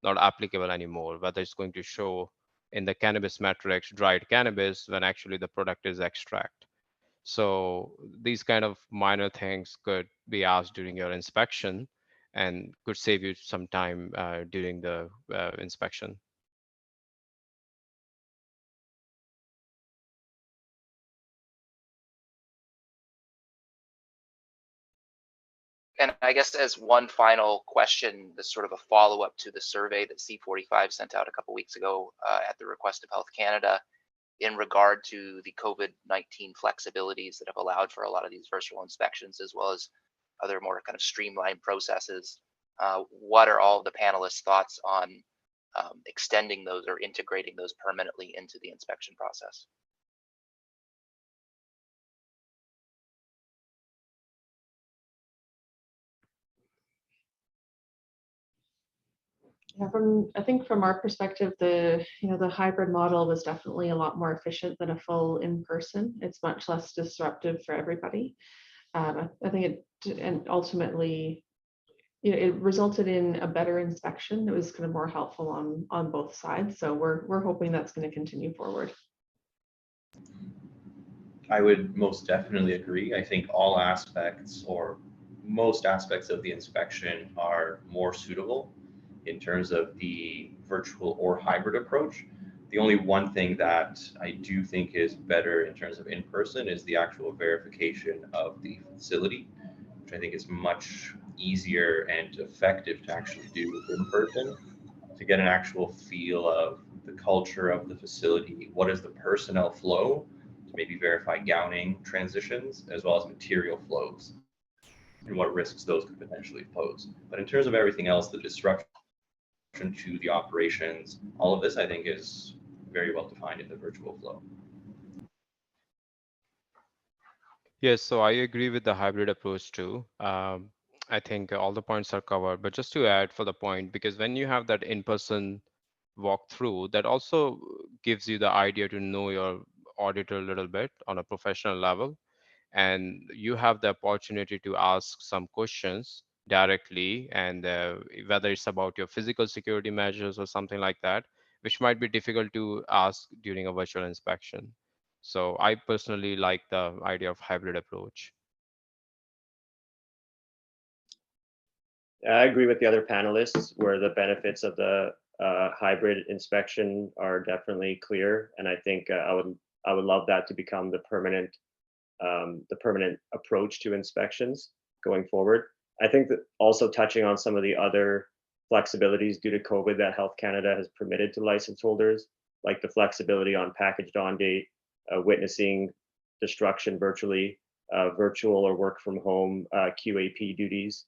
not applicable anymore, whether it's going to show in the cannabis metrics dried cannabis when actually the product is extract. So these kind of minor things could be asked during your inspection and could save you some time during the inspection. And I guess as one final question, this sort of a follow-up to the survey that C45 sent out a couple weeks ago at the request of Health Canada in regard to the COVID-19 flexibilities that have allowed for a lot of these virtual inspections, as well as other more kind of streamlined processes. What are all the panelists' thoughts on extending those or integrating those permanently into the inspection process? Yeah, I think from our perspective, the hybrid model was definitely a lot more efficient than a full in-person. It's much less disruptive for everybody. I think and ultimately, it resulted in a better inspection. It was kind of more helpful on both sides. So we're hoping that's going to continue forward. I would most definitely agree. I think all aspects or most aspects of the inspection are more suitable in terms of the virtual or hybrid approach. The only one thing that I do think is better in terms of in-person is the actual verification of the facility, which I think is much easier and effective to actually do in person, to get an actual feel of the culture of the facility. What is the personnel flow, to maybe verify gowning transitions, as well as material flows and what risks those could potentially pose. But in terms of everything else, the disruption to the operations, all of this I think is very well defined in the virtual flow. Yes, so I agree with the hybrid approach too. I think all the points are covered, but just to add for the point, because when you have that in-person walkthrough, that also gives you the idea to know your auditor a little bit on a professional level, and you have the opportunity to ask some questions directly, and whether it's about your physical security measures or something like that, which might be difficult to ask during a virtual inspection. So I personally like the idea of hybrid approach. I agree with the other panelists where the benefits of the hybrid inspection are definitely clear, and I think I would love that to become the permanent approach to inspections going forward. I think that also touching on some of the other flexibilities due to COVID that Health Canada has permitted to license holders, like the flexibility on packaged on date, witnessing destruction virtually, virtual or work from home QAP duties,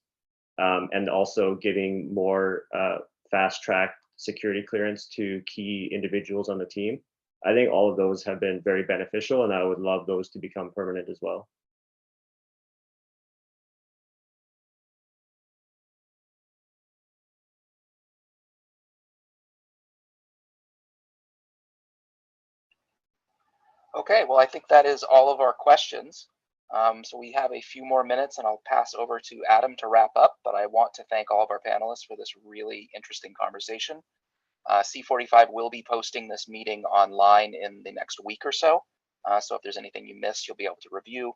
and also giving more fast track security clearance to key individuals on the team. I think all of those have been very beneficial, and I would love those to become permanent as well. Okay, well, I think that is all of our questions. So we have a few more minutes and I'll pass over to Adam to wrap up, but I want to thank all of our panelists for this really interesting conversation. C45 will be posting this meeting online in the next week or so. So if there's anything you missed, you'll be able to review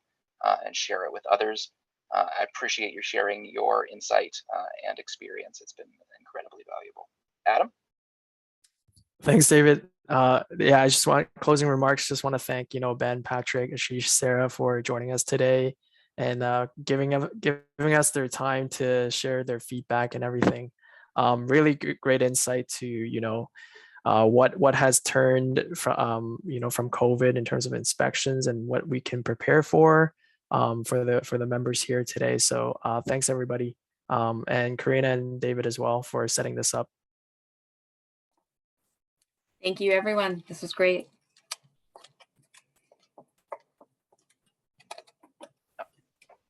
and share it with others. I appreciate you sharing your insight and experience. It's been incredibly valuable. Adam? Thanks, David. Yeah, I just want closing remarks. Just want to thank, Ben, Patrick, Ashish, Sarah for joining us today and giving us their time to share their feedback and everything. Really great insight to, what has turned from, from COVID in terms of inspections and what we can prepare for the members here today. So thanks everybody, and Karina and David as well for setting this up. Thank you, everyone. This was great.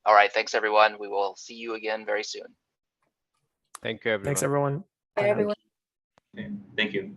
All right, thanks everyone. We will see you again very soon. Thank you, everyone. Thanks, everyone. Bye, everyone. Thank you.